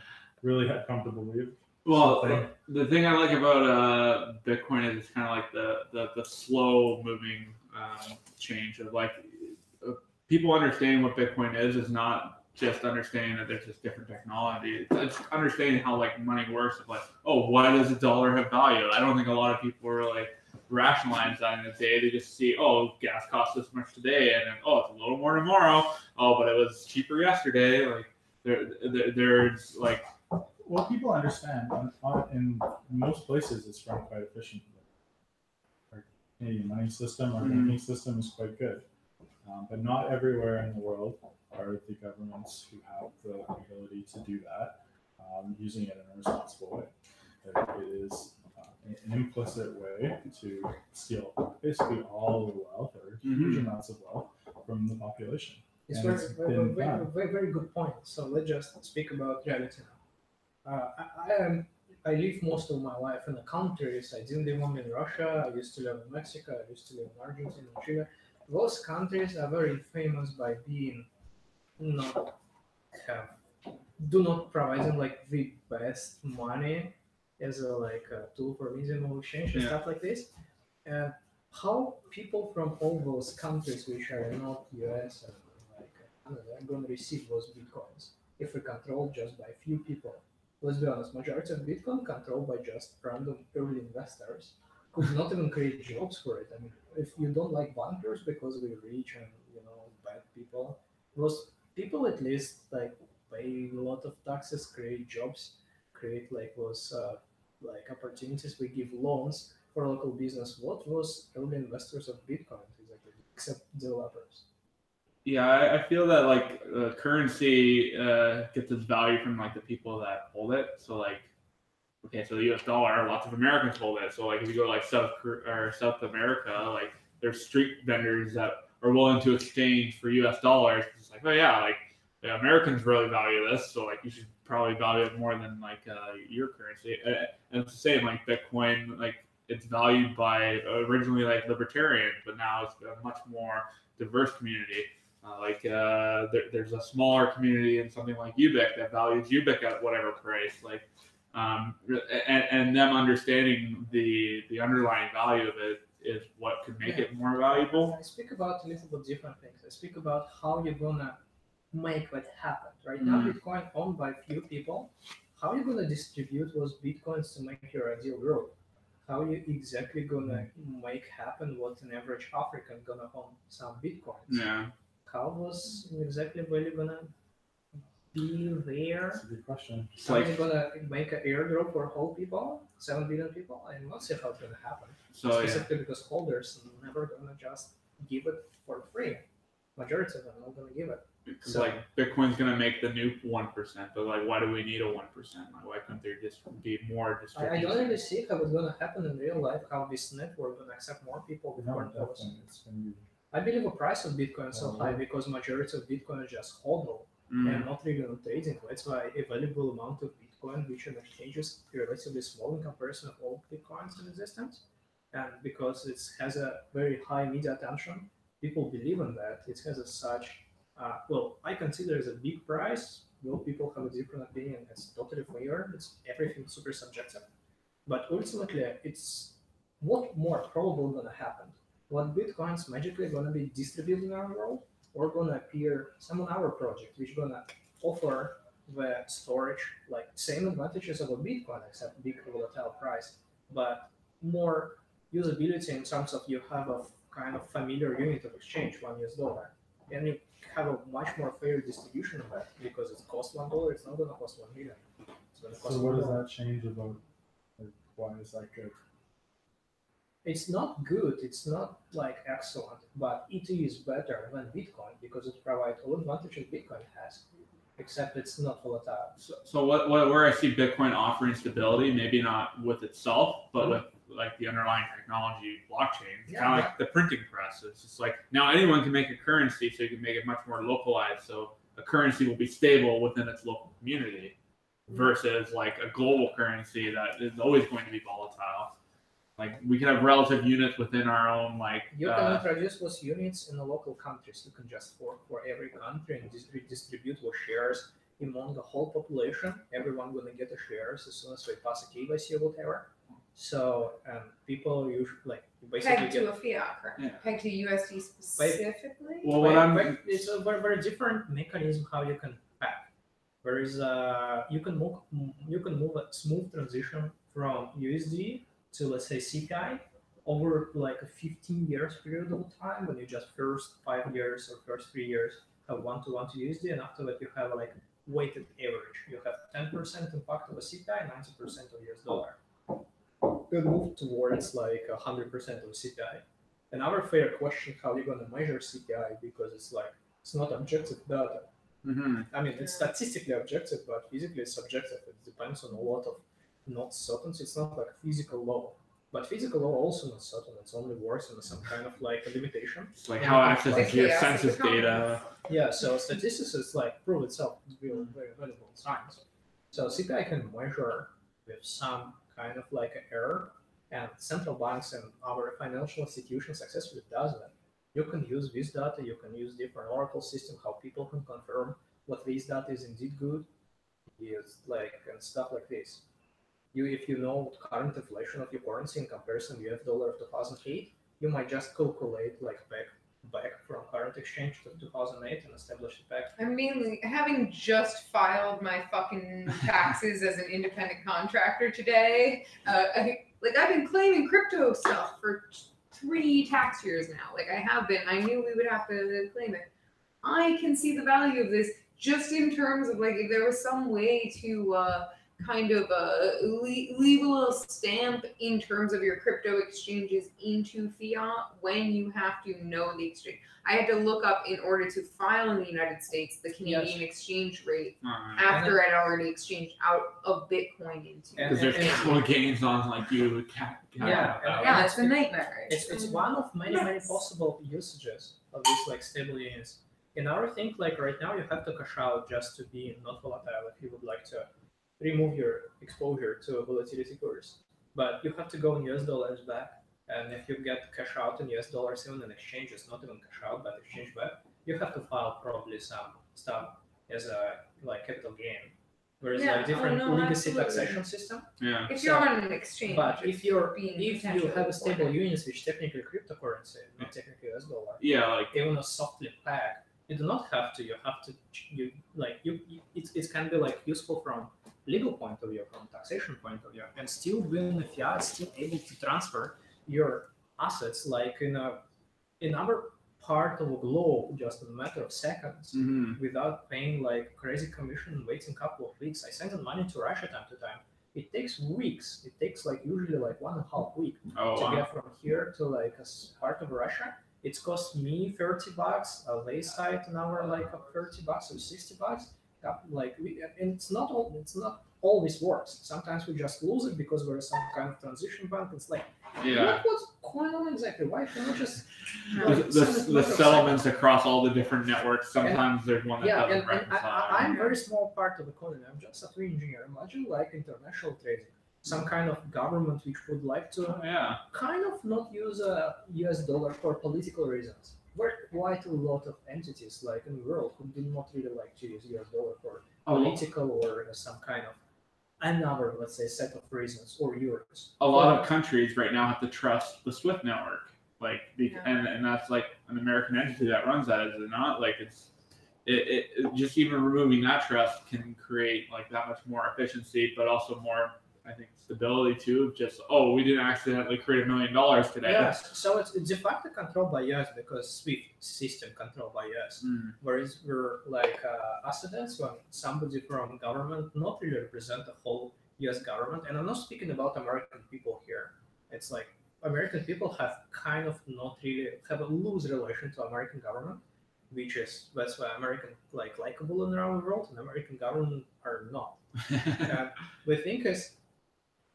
really have come to believe? Well, something? the thing I like about Bitcoin is it's kind of like the slow moving change of like people understanding what Bitcoin is not just understanding that there's just different technology. It's understanding how like money works. Of like, oh, why does a dollar have value? I don't think a lot of people are like rationalize that in a day. They just see, oh, gas costs this much today, and then oh, it's a little more tomorrow. Oh, but it was cheaper yesterday. Like there's like. Well, people understand. In most places, it's run quite efficiently. Our Canadian money system, our banking system is quite good. But not everywhere in the world are the governments who have the ability to do that using it in a responsible way. It is an implicit way to steal basically all the wealth or huge amounts of wealth from the population. it's And very good point. So let's just speak about reality now. I live most of my life in the countries. I didn't live only in Russia. I used to live in Mexico. I used to live in Argentina and Chile. Those countries are very famous by being do not providing like the best money as a tool for reasonable exchange and stuff like this. How people from all those countries which are not US and Canada are going to receive those bitcoins if they're controlled just by a few people? Let's be honest, majority of Bitcoin controlled by just random early investors who do not even create jobs for it. I mean, if you don't like bankers because they're rich and bad people, those people at least like pay a lot of taxes, create jobs, create those opportunities. We give loans for local business. What was early investors of Bitcoin exactly, except developers? Yeah, I feel that like currency gets its value from like the people that hold it. So like, okay, so the U.S. dollar, lots of Americans hold it. So like, if you go to like South America, like there's street vendors that are willing to exchange for U.S. dollars. It's like, oh yeah, like the Americans really value this, so like you should probably value it more than like your currency. And it's the same like Bitcoin, like it's valued by originally like libertarian, but now it's a much more diverse community. There's a smaller community in something like Ubic that values Ubic at whatever price, and them understanding the underlying value of it is what could make it more valuable. I speak about a little bit different things. I speak about how you're gonna make that happen. Right now, Bitcoin owned by few people. How are you gonna distribute those Bitcoins to make your ideal world? How are you exactly gonna make happen what an average African gonna own some Bitcoins? Yeah. How was exactly really gonna be there? That's a good question. How are you gonna make an airdrop for whole people, 7 billion people? I'm not sure how it's gonna happen. So Specifically because holders are never gonna just give it for free. Majority of them are not gonna give it. Because like Bitcoin's gonna make the new 1%, but like, why do we need a 1%? Like, why couldn't there just be more I distribution? don't really see how it's gonna happen in real life. How this network gonna accept more people with one policy. It's going to be I believe the price of Bitcoin is so high because majority of Bitcoin is just hodl and not really on trading. That's why a valuable amount of Bitcoin which on exchanges is relatively small in comparison of all Bitcoins in existence. And because it has a very high media attention, people believe in that. It has a such, I consider it as a big price. Well, people have a different opinion. It's totally fair. It's everything super subjective. But ultimately, it's what more probable gonna happen. What Bitcoin's magically gonna be distributed in our world, or gonna appear some on our project, which gonna offer the storage like same advantages of a Bitcoin, except big volatile price, but more usability in terms of you have a kind of familiar unit of exchange, $1, and you have a much more fair distribution of that because it costs $1. It's not gonna cost 1 million. It's gonna cost so what does $1. that change about? Like, why is that good? It's not good, it's not like excellent, but it is better than Bitcoin because it provides all advantages Bitcoin has. except it's not volatile. So where I see Bitcoin offering stability, maybe not with itself, but with like the underlying technology, blockchain, kind of like the printing press. It's just like now anyone can make a currency, so you can make it much more localized. So a currency will be stable within its local community, versus like a global currency that is always going to be volatile. Like we can have relative units within our own like. You can introduce those units in the local countries. You can just for every country and distribute those shares among the whole population. Everyone gonna get the shares as soon as they pass a KYC or whatever. So people usually like basically Pegged to a fiat, correct? Yeah. Pegged to USD specifically. Well, what it's a very different mechanism how you can peg. Whereas you can move a smooth transition from USD to, let's say, CPI over like a 15 years period of time, when you just first 5 years or first 3 years have 1-to-1 to USD, and after that you have like weighted average. You have 10% impact of a CPI, 90% of US dollar. You move towards like 100% of CPI. Another fair question: how are you going to measure CPI? Because it's like it's not objective data. Mm-hmm. I mean, it's statistically objective, but physically it's subjective. It depends on a lot of not certain. It's not like physical law, but physical law also not certain. It's only works on some kind of like a limitation. It's like how access to your census data. Yeah, so statistics is like prove itself. It's very valuable in science. So CPI can measure with some kind of like an error, and central banks and other financial institutions successfully does that. You can use this data. You can use different Oracle system, how people can confirm what this data is indeed good, is like and stuff like this. If you know current inflation of your currency in comparison to US dollar of 2008, you might just calculate like back from current exchange to 2008 and establish a peg. I mean, having just filed my fucking taxes as an independent contractor today, I've been claiming crypto stuff for 3 tax years now. Like I have been. I knew we would have to claim it. I can see the value of this just in terms of like if there was some way to kind of leave a little stamp in terms of your crypto exchanges into fiat when you have to know the exchange. I had to look up in order to file in the United States the Canadian exchange rate after I'd already exchanged out of Bitcoin into. Because there's capital gains on like you. It's a nightmare. It's one of many possible usages of these like stable units. In our thing, like right now, you have to cash out just to be not volatile if you would like to remove your exposure to volatility curves. But you have to go in US dollars back, and if you get cash out in US dollars, even in exchanges, not even cash out, but exchange back, you have to file probably some stuff as a like capital gain. Whereas like different legacy taxation system. Yeah. If you're on an exchange. But if you have a stable unit, which technically cryptocurrency, not technically US dollar. Yeah, like even a softly pegged, you do not have to. You have to. It can be like useful from legal point of view, from taxation point of view, and still being a fiat, still able to transfer your assets like in another part of the globe just in a matter of seconds without paying like crazy commission and waiting a couple of weeks. I send money to Russia time to time. It takes weeks. It takes like usually like 1.5 weeks get from here to like a part of Russia. It's cost me $30. They cite an hour like $30 or $60. Like and it's not always works. Sometimes we just lose it because we're some kind of transition bank. It's like what's going on exactly? Why can't we just the settlements across all the different networks? Sometimes there's one that doesn't reconcile. I'm a very small part of the economy. I'm just a free engineer. Imagine like international trading. Some kind of government which would like to kind of not use a US dollar for political reasons. There are quite a lot of entities like in the world who do not really like to use US dollar for political or some kind of another, let's say, set of reasons or euros. A lot of countries right now have to trust the SWIFT network, like, and that's like an American entity that runs that, is it not? Like it just even removing that trust can create like that much more efficiency, but also more, I think, stability too. Just we didn't accidentally create $1 million today. Yes, so it's de facto controlled by US because SWIFT system controlled by US. Whereas we're like accidents when somebody from government not really represent the whole US government. And I'm not speaking about American people here. It's like American people have kind of not really have a loose relation to American government. that's why American likable around the world, and American government are not. And the thing is,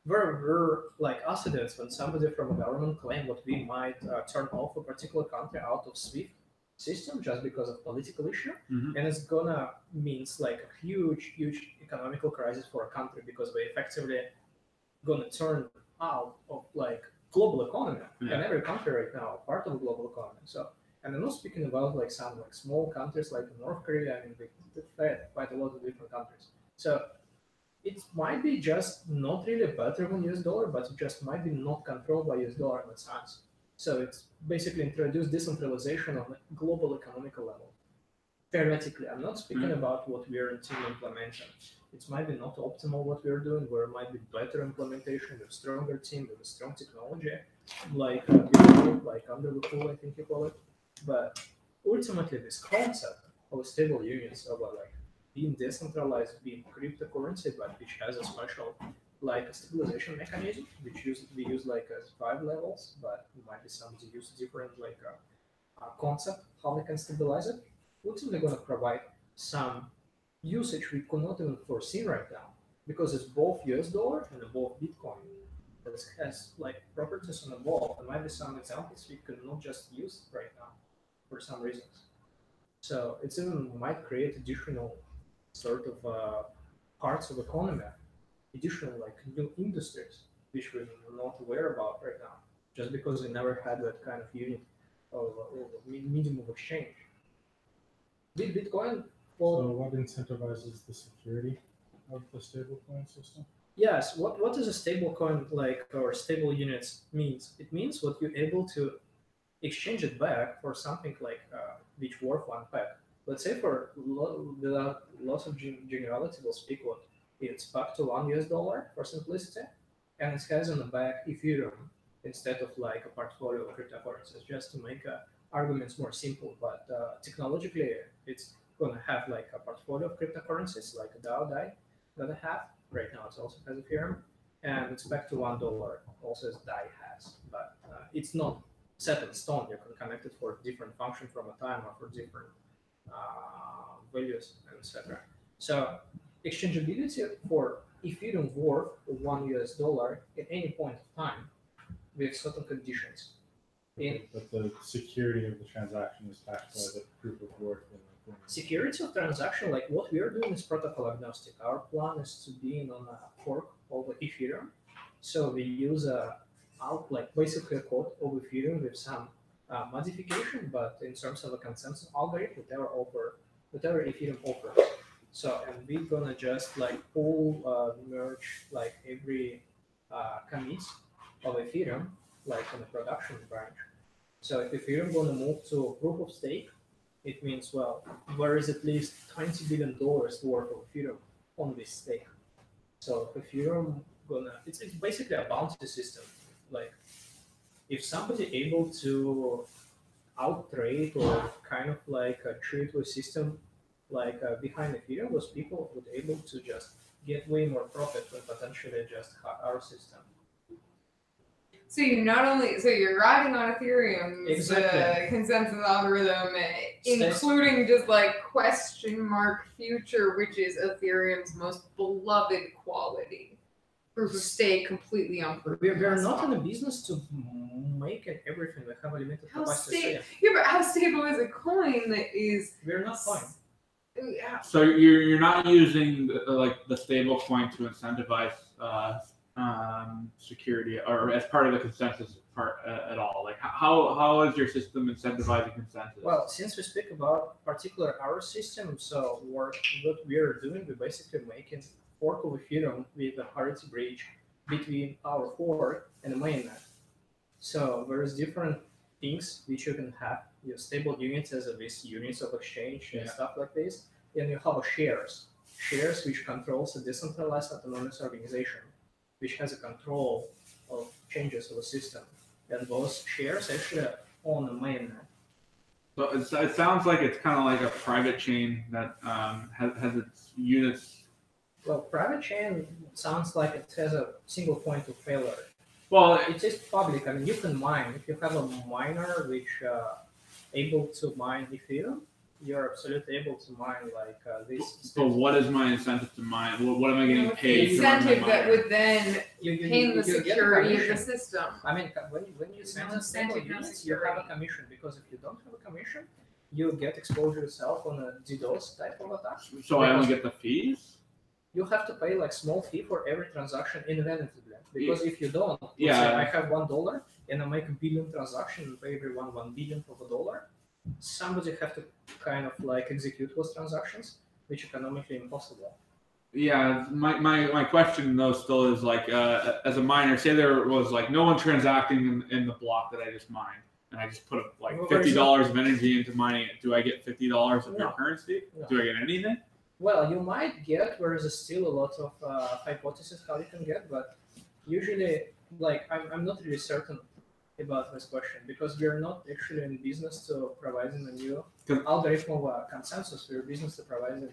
we're like accidents when somebody from a government claim what we might turn off a particular country out of SWIFT system just because of political issue, Mhm. and it's gonna means like a huge economical crisis for a country because we effectively gonna turn out of like global economy, Yeah. and every country right now are part of the global economy. So, and I'm not speaking about like some like small countries like North Korea. I mean, they fed quite a lot of different countries. So it might be just not really better than US dollar, but it just might be not controlled by US dollar in that sense. So it's basically introduced decentralization on a global economical level. Theoretically, I'm not speaking about what we are into implementing. It might be not optimal what we are doing, where it might be better implementation with stronger team, with a strong technology, like like under the pool, I think you call it. But ultimately, this concept of stable unions, of like being decentralized, being cryptocurrency, but which has a special like a stabilization mechanism, which we use like as 5 levels, but might be some use different like concept how they can stabilize it. Ultimately, going to provide some usage we could not even foresee right now because it's both US dollar and both Bitcoin. It has like properties on the wall. There might be some examples we could not just use right now for some reasons. So it's even might create additional sort of parts of the economy, additional like new industries which we're not aware about right now, just because we never had that kind of unit of medium of exchange. Did Bitcoin? Well, So what incentivizes the security of the stablecoin system? yes. What does a stable coin like or stable units means? It means what you're able to exchange it back for something like which worth 1 peg. Let's say without lots of generality, we'll speak what it's back to $1 for simplicity, and it has in the back Ethereum instead of like a portfolio of cryptocurrencies, just to make arguments more simple. But technologically, it's going to have like a portfolio of cryptocurrencies like a DAO DAI that I have right now. It also has Ethereum, and it's back to $1, also as DAI has, but it's not set in stone. You can connect it for different function from a time or for different values, etc. So exchangeability for Ethereum worth $1 at any point of time with certain conditions. But the security of the transaction is backed by the proof of work. Security of transaction, like what we are doing is protocol agnostic. Our plan is to be on a fork of Ethereum. So we use like basically a code of Ethereum with some modification, but in terms of a consensus algorithm, whatever Ethereum offers. So, and we're gonna just like pull, merge like every commit of Ethereum, like on the production branch. So if Ethereum gonna move to proof of stake, it means, well, there is at least $20 billion worth of Ethereum on this stake. So if Ethereum it's basically a bounty system. Like if somebody able to outtrade or kind of like treat the system like behind Ethereum, those people would able to just get way more profit than potentially just our system. So you're riding on Ethereum's Exactly. consensus algorithm, including just like question mark future, which is Ethereum's most beloved quality. Proof of stake completely unproven. We're not in the business to make it everything. We have a limited capacity. Yeah, but how stable is a coin that is? We're not fine. Yeah. So you're not using the stable coin to incentivize security or as part of the consensus part at all. Like how is your system incentivizing consensus? Well, since we speak about particular our system, so what we are doing, we're basically making fork of Ethereum with a parity bridge between our fork and the mainnet. So there's different things which you can have. Your stable units as these units of exchange and stuff like this. And you have shares which controls a decentralized autonomous organization, which has a control of changes of the system. And those shares actually on the mainnet. So it sounds like it's kind of like a private chain that has its units. Well, private chain sounds like it has a single point of failure. Well, it is public. I mean, you can mine if you have a miner which able to mine Ethereum. you're absolutely able to mine like this. So what is my incentive to mine? What am I getting paid? to run my Incentive that miner? would then pin the you get a security of the commission. system. I mean, when you send No in stable incentive, no units, you have a security. commission, because if you don't have a commission, you get exposure yourself on a DDoS type of attack. So I only get the fees? You have to pay like small fee for every transaction inevitably, because if you don't, let's Yeah. say I have $1 and I make a billion transactions and pay everyone 1 billionth of a dollar, somebody have to kind of like execute those transactions, which is economically impossible. Yeah, my question though still is like, as a miner, say there was like no one transacting in the block that I just mined, and I just put like Well, $50 of energy into mining it. Do I get $50 of No. your currency? No. Do I get anything? Well, you might get, whereas there's still a lot of hypotheses how you can get, but usually, like, I'm not really certain about this question, because we are not actually in business to providing a new algorithm of consensus. We're in business to providing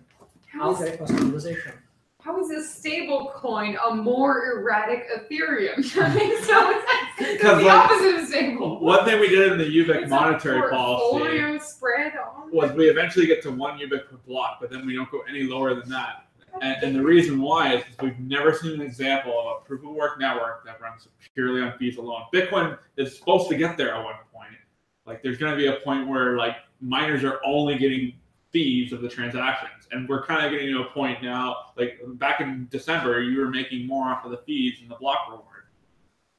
How is, algorithm of stabilization. how is a stable coin a more erratic Ethereum? That makes no sense. It's Because, the like, opposite of stable. One thing we did in the UVic It's monetary a policy portfolio spread on. was we eventually get to 1 UVic per block, but then we don't go any lower than that. And the reason why is because we've never seen an example of a proof of work network that runs purely on fees alone. Bitcoin is supposed to get there at one point. Like, there's going to be a point where like miners are only getting fees of the transactions, and we're kind of getting to a point now. Like back in December, you were making more off of the fees than the block reward.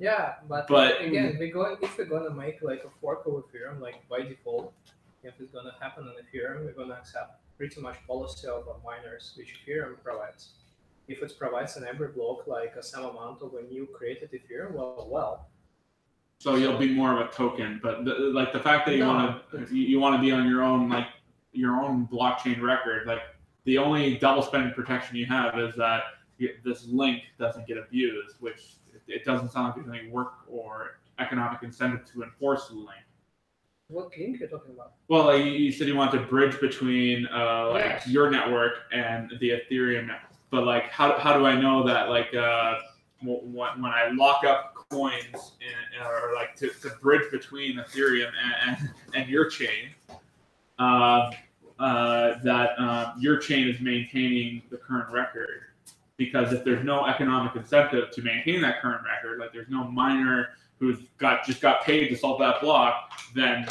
Yeah, but again, if we're gonna make like a fork of Ethereum, like by default, if it's gonna happen on Ethereum, we're gonna accept pretty much policy of miners, which Ethereum provides. If it provides in every block like some amount of a new created Ethereum, well. So you'll be more of a token, but the fact that you No, want to you want to be on your own, like your own blockchain record, like the only double spending protection you have is that this link doesn't get abused, which it doesn't sound like there's any work or economic incentive to enforce the link. What link you're talking about? Well, like you said, you want to bridge between like Yes. your network and the Ethereum network. But like, how do I know that like when I lock up coins or like to bridge between Ethereum and your chain, that your chain is maintaining the current record? Because if there's no economic incentive to maintain that current record, like there's no miner who's just got paid to solve that block, then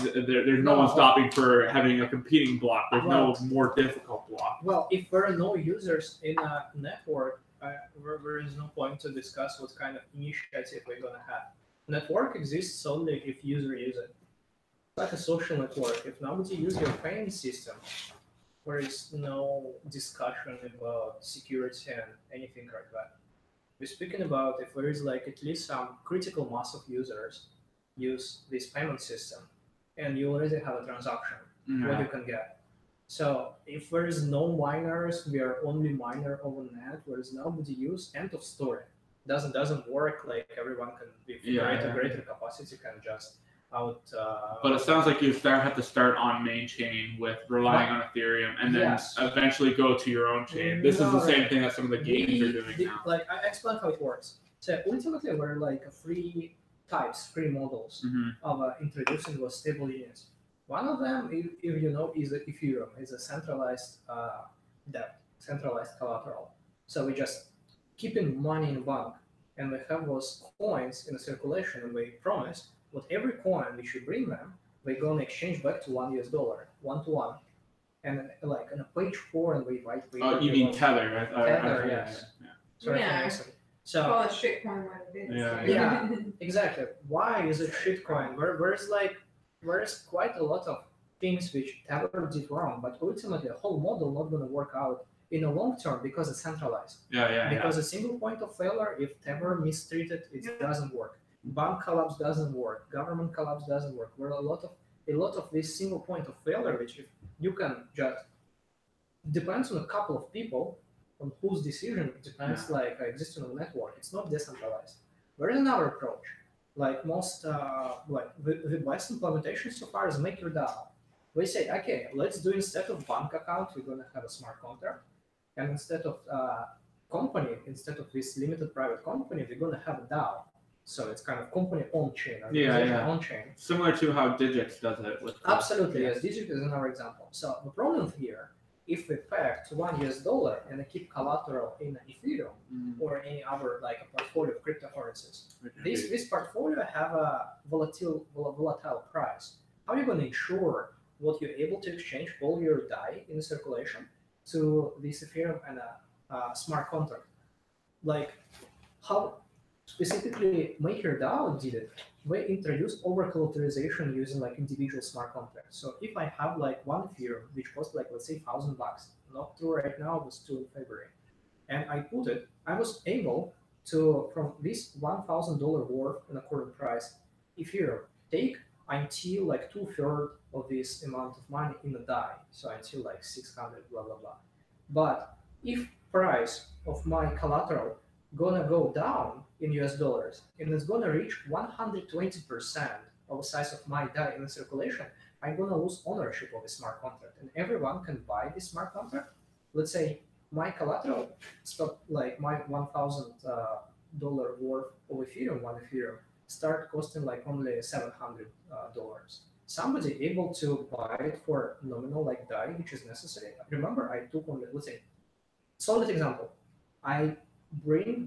there's no one stopping for having a competing block. There's no more difficult block. Well, if there are no users in a network, there is no point to discuss what kind of initiative we're gonna have. Network exists solely if user use it. It's like a social network. If nobody uses your payment system, there is no discussion about security and anything like that. We're speaking about if there is like at least some critical mass of users use this payment system, and you already have a transaction, what you can get. So if there is no miners, we are only miner over net, there is nobody use, end of story. Doesn't work. Like everyone can be greater capacity, can just out. But it sounds like you have to start on main chain with relying on Ethereum, and then eventually go to your own chain. This is the same thing that some of the games are doing now. Like I explain how it works. So ultimately, we're like three models of introducing those stable units. One of them, if you know, is Ethereum. It's a centralized debt, centralized collateral. So we just keeping money in bank, and we have those coins in circulation, and we promise with every coin which we bring them, we're gonna exchange back to $1 1-to-1. And like on a page 4 and we write. Oh, you mean Tether, right? Tether, yes. Sorry for missing. So call it shitcoin what it is. Yeah, exactly. Why is it shitcoin? There's quite a lot of things which Tether did wrong, but ultimately the whole model not going to work out in the long term because it's centralized. Because a single point of failure, if Tether mistreated, it doesn't work. Bank collapse doesn't work. Government collapse doesn't work. There are a lot of this single point of failure, which if you can just depends on a couple of people on whose decision depends like existing on the network. It's not decentralized. There is another approach. Like most like the best implementation so far is MakerDAO. We say, okay, let's do instead of bank account, we're gonna have a smart contract, and instead of company, instead of this limited private company, we're gonna have a DAO. So it's kind of company on chain, Yeah, organization yeah. on chain. Similar to how Digix does it with Absolutely, yes. Digit is another example. So the problem here, if we peg to $1 and keep collateral in Ethereum or any other like a portfolio of cryptocurrencies, this portfolio have a volatile price. How are you going to ensure what you're able to exchange all your DAI in circulation to this Ethereum and a smart contract? Like how specifically MakerDAO did it. We introduced over collateralization using like individual smart contracts. So if I have like one Ethereum, which costs like let's say $1,000, not true right now, it was true in February, and I put it, I was able to from this $1,000 worth in a current price Ethereum take until like 2/3 of this amount of money in the DAI, so until like 600 blah blah blah. But if price of my collateral gonna go down in US dollars and it's gonna reach 120% of the size of my DAI in the circulation, I'm gonna lose ownership of the smart contract and everyone can buy this smart contract. Let's say my collateral stop like my $1,000 worth of Ethereum, one Ethereum start costing like only $700. Somebody able to buy it for nominal like DAI, which is necessary. Remember, I took only, let's say, solid example. I bring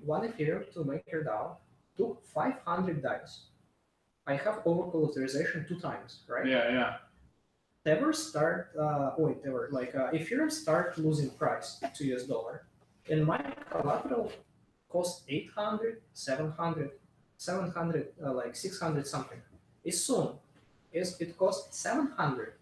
one Ethereum to MakerDAO, took 500 DAIs. I have over collateralization 2 times, right? Yeah. Ever start Ethereum start losing price to US dollar, and my collateral cost 800, 700, like 600 something. As soon as it costs 700,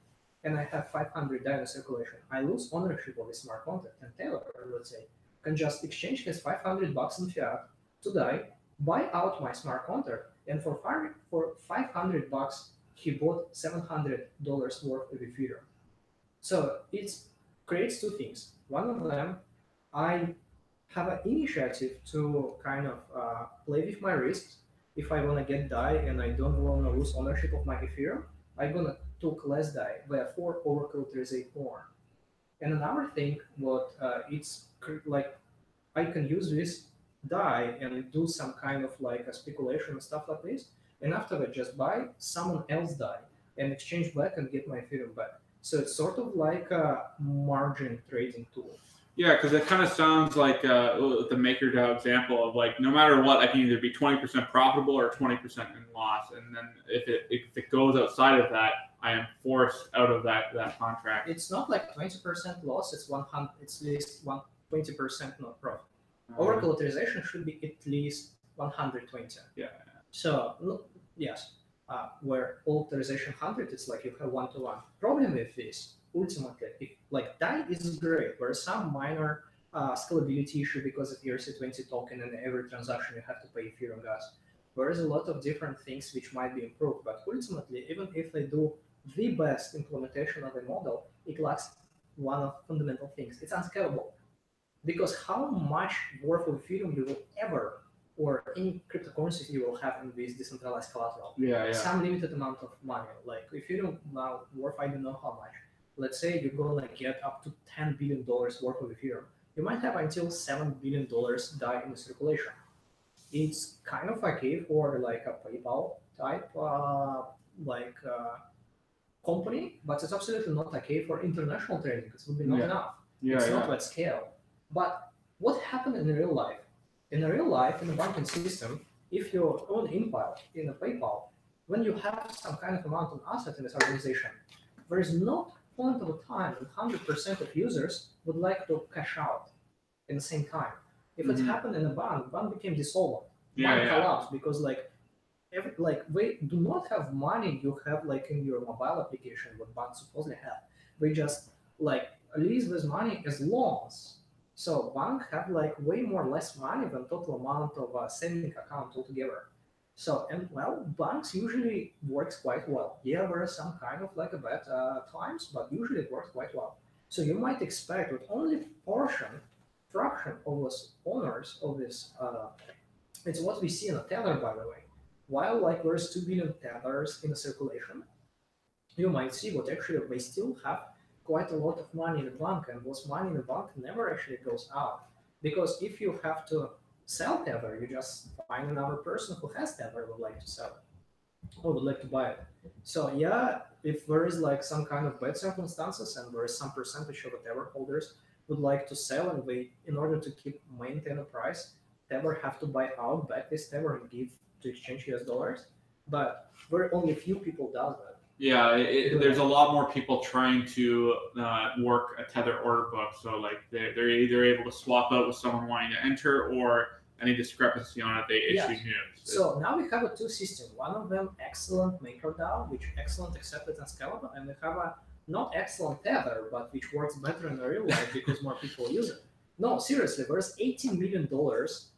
and I have 500 DAI in circulation, I lose ownership of the smart contract. And Taylor, let's say, can just exchange his $500 in fiat to DAI, buy out my smart contract, and for $500 he bought $700 worth of Ethereum. So it creates 2 things. One of them, I have an initiative to kind of play with my risks. If I want to get DAI and I don't want to lose ownership of my Ethereum, I'm gonna took less DAI, therefore over collateralize more. And another thing, what it's like, I can use this DAI and do some kind of like a speculation and stuff like this, and after that just buy someone else DAI and exchange back and get my Ethereum back. So it's sort of like a margin trading tool. Yeah, because it kind of sounds like the MakerDAO example of like no matter what, I can either be 20% profitable or 20% in loss, and then if it goes outside of that, I am forced out of that contract. It's not like 20% loss. It's 100. It's at least 20% not profit. Over collateralization should be at least 120. Yeah. So yes, where collateralization 100, it's like you have 1-to-1. Problem with this, ultimately, like DAI is great. There are some minor scalability issue because of ERC20 token, and every transaction you have to pay Ethereum gas. There is a lot of different things which might be improved, but ultimately, even if they do the best implementation of a model, it lacks one of fundamental things. It's unscalable. Because how much worth of Ethereum you will ever, or any cryptocurrencies you will have in this decentralized collateral? Yeah. Some limited amount of money. Like Ethereum now worth, I don't know how much. Let's say you're going to get up to $10 billion worth of Ethereum. You might have until $7 billion DAI in the circulation. It's kind of okay for like a PayPal type company, but it's absolutely not okay for international trading. It would be not enough. It's not at scale. But what happened in real life? In real life, in the banking system, if you own Impile in a PayPal, when you have some kind of amount of asset in this organization, there is no point of time when 100% of users would like to cash out in the same time. If it happened in a bank became dissolvent. Bank collapsed because we do not have money you have like in your mobile application what banks supposedly have. We just like lease this money as loans. So bank have like way less money than total amount of saving account altogether. So, and well, banks usually works quite well. Yeah, there are some kind of like a bad times, but usually it works quite well. So you might expect that only fraction of those owners of this, it's what we see in a Tether, by the way. While like there's 2 billion Tethers in the circulation, you might see what actually they still have quite a lot of money in the bank, and those money in the bank never actually goes out. Because if you have to sell Tether. You just find another person who has Tether would like to sell it or would like to buy it. So yeah, if there is like some kind of bad circumstances and there is some percentage of the Tether holders would like to sell, and they, in order to maintain the price, Tether have to buy out back this Tether and give to exchange US dollars. But very only a few people does that. Yeah, there's a lot more people trying to work a Tether order book. So like they're either able to swap out with someone wanting to enter, or any discrepancy on it, they issue news. So now we have a two systems. One of them excellent MakerDAO, which excellent accepted and scalable, and we have a not excellent Tether, but which works better in the real life because more people use it. No, seriously, there's $18 million worth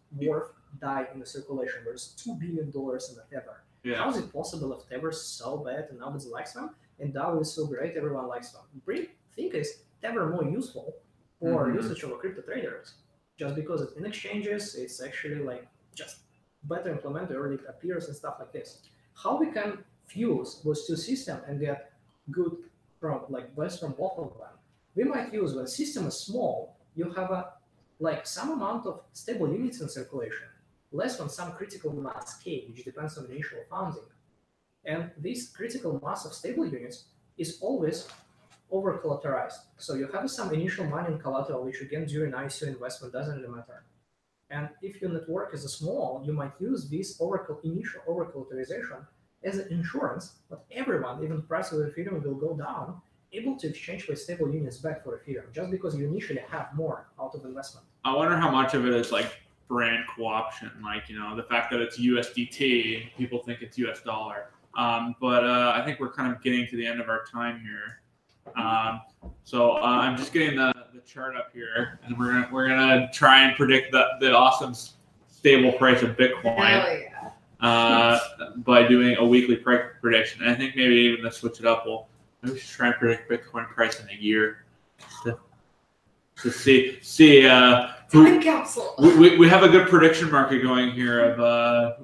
DAI in the circulation. There's $2 billion in the Tether. Yeah. How is it possible if Tether is so bad and nobody likes them, and DAO is so great, everyone likes them? The thing is, Tether more useful for usage of crypto traders. Just because it's in exchanges, it's actually like just better implemented, early appears and stuff like this. How we can fuse those two systems and get good from like best from both of them? We might use when system is small, you have a like some amount of stable units in circulation, less than some critical mass K, which depends on the initial founding. And this critical mass of stable units is always over collateralized. So you have some initial money in collateral, which again during ICO investment doesn't really matter. And if your network is small, you might use this initial over collateralization as an insurance, but everyone, even the price of Ethereum will go down, able to exchange with stable units back for Ethereum, just because you initially have more out of investment. I wonder how much of it is like brand co-option, like, you know, the fact that it's USDT, people think it's US dollar. But I think we're kind of getting to the end of our time here. So I'm just getting the chart up here, and we're gonna try and predict the awesome stable price of Bitcoin. Hell yeah. By doing a weekly price prediction. And I think maybe even to switch it up, maybe we should try and predict Bitcoin price in a year to see Time capsule. We have a good prediction market going here of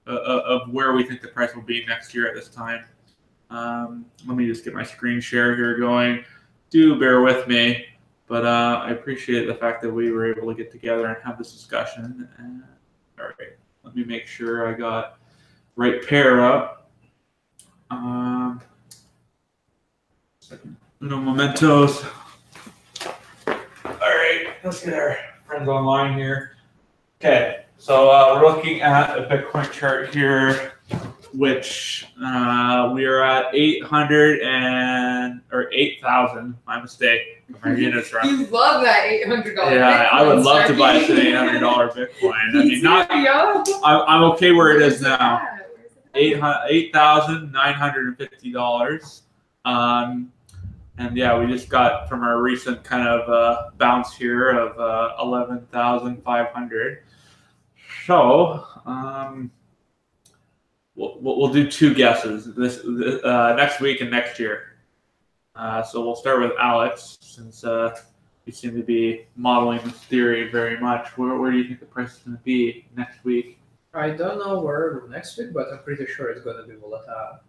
of where we think the price will be next year at this time. Let me just get my screen share here going. Do bear with me, but I appreciate the fact that we were able to get together and have this discussion. All right, let me make sure I got right pair up. Uno momentos. All right, let's get our friends online here. Okay, so we're looking at a Bitcoin chart here, which we are at 8,000. My mistake. My units wrong. You love that $800. Yeah, I would love to buy an $800 Bitcoin. I mean, I'm okay where it is now. $8,950. And yeah, we just got from our recent kind of bounce here of 11,500. So we'll do two guesses this next week and next year. So we'll start with Alex, since you seem to be modeling this theory very much. Where do you think the price is going to be next week? I don't know where next week, but I'm pretty sure it's going to be volatile.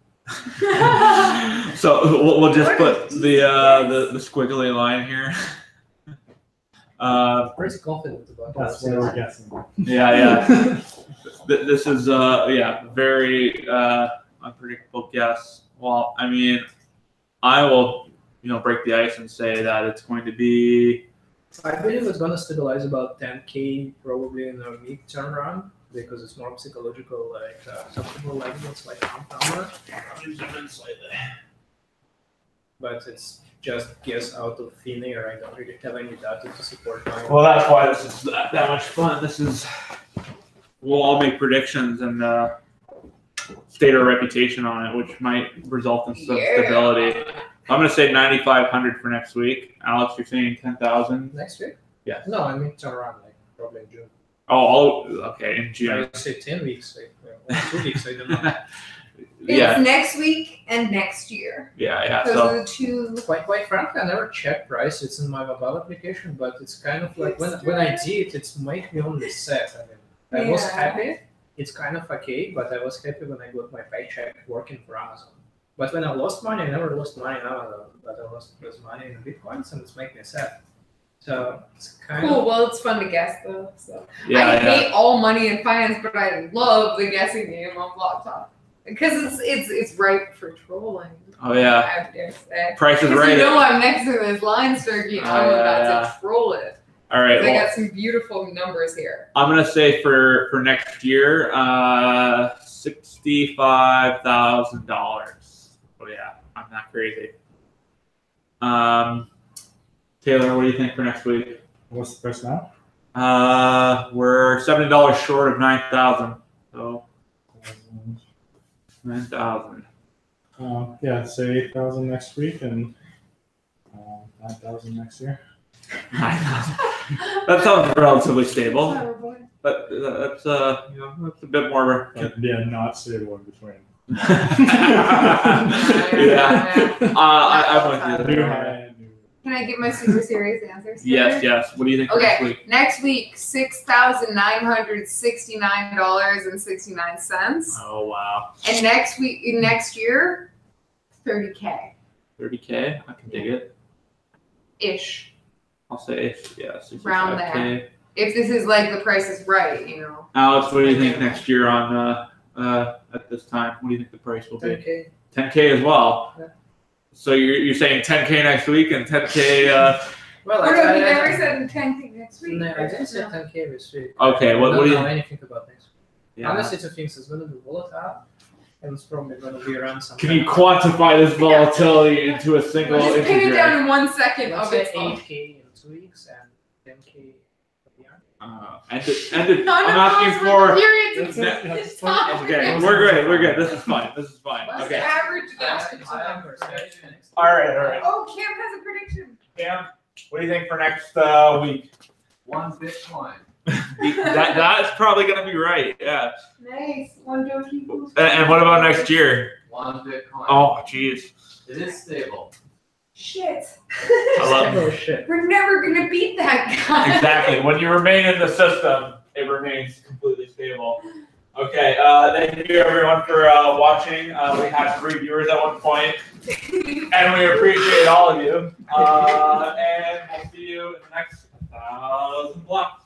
So we'll just put the squiggly line here. Pretty confident about That's that. what we're guessing. Yeah. This is very unpredictable guess. Well, I mean, I will break the ice and say that it's going to be. I believe it's going to stabilize about 10K probably in a mid-term run, because it's more psychological, like comfortable levels, like compounder. Let me zoom in slightly. But it's just guess out of thin air. I don't really have any data to support my. Well, that's why this is that much fun. We'll all make predictions and state our reputation on it, which might result in some stability. I'm going to say 9,500 for next week. Alex, you're saying 10,000? Next week? Yeah. No, I mean turn around, like probably in June. Oh, okay, in June. I would say 10 weeks, or 2 weeks, I don't know. It's next week and next year. Yeah. Those So are the two. Quite frankly, I never checked price. It's in my mobile application, but it's kind of like when I did, it's make me only sad. I mean, I was happy. It's kind of okay, but I was happy when I got my paycheck working for Amazon. But when I lost money, I never lost money in Amazon, but I lost money in Bitcoins, and it's making me sad. So it's kind Cool. of Well, it's fun to guess though. So Yeah, I yeah. hate all money and finance, but I love the guessing game on Blocktalk because it's ripe for trolling. Oh yeah. I dare say. Price is 'Cause right. you know I'm next to this line circuit. I'm Oh, about yeah. to troll it. All right. They Well, got some beautiful numbers here. I'm gonna say for next year, $65,000. Oh yeah, I'm not crazy. Taylor, what do you think for next week? What's the price now? We're $70 short of 9,000. So 9,000. Yeah, say 8,000 next week and 9,000 next year. 9,000. That sounds relatively stable, Oh, boy. but that's that's a bit more. But yeah, not stable in between. Yeah. I'm with you. New high and new. Can I give my super serious answers? Yes, yes. What do you think for Okay. next week? Next week, $6,969.69, Oh wow. and next year, $30K 30K. I can dig it. ish. I'll say yeah, 65K. Round there. If this is like the Price is Right, you know. Alex, what do you think next year on at this time? What do you think the price will be? 10K. 10K as well. Yeah. So you're saying 10K next week and 10K. Well, Oh no, he never said 10K next week. No, I didn't say 10K this week. Okay, I what don't do you? know anything about next week. Yeah. Honestly, two things. It's going to be volatile, and it's probably going to be around something. Can you quantify this volatility into a single Just pin it integer? down in 1 second Let's of say its own. 8K in 2 weeks and 10K beyond. I'm asking for. It's Okay, we're good. This is fine. Let's Okay. average that. All right. Oh, Cam has a prediction. Cam, what do you think for next week? 1 Bitcoin. That's probably gonna be right. Yeah. Nice. One Doji. And what about next year? 1 Bitcoin. Oh, jeez. It is stable. Shit. I love Oh shit. We're never gonna beat that guy. Exactly. When you remain in the system, it remains completely stable. Okay. Thank you everyone for watching. We had 3 viewers at one point, and we appreciate all of you. And we'll see you in the next 1,000 blocks.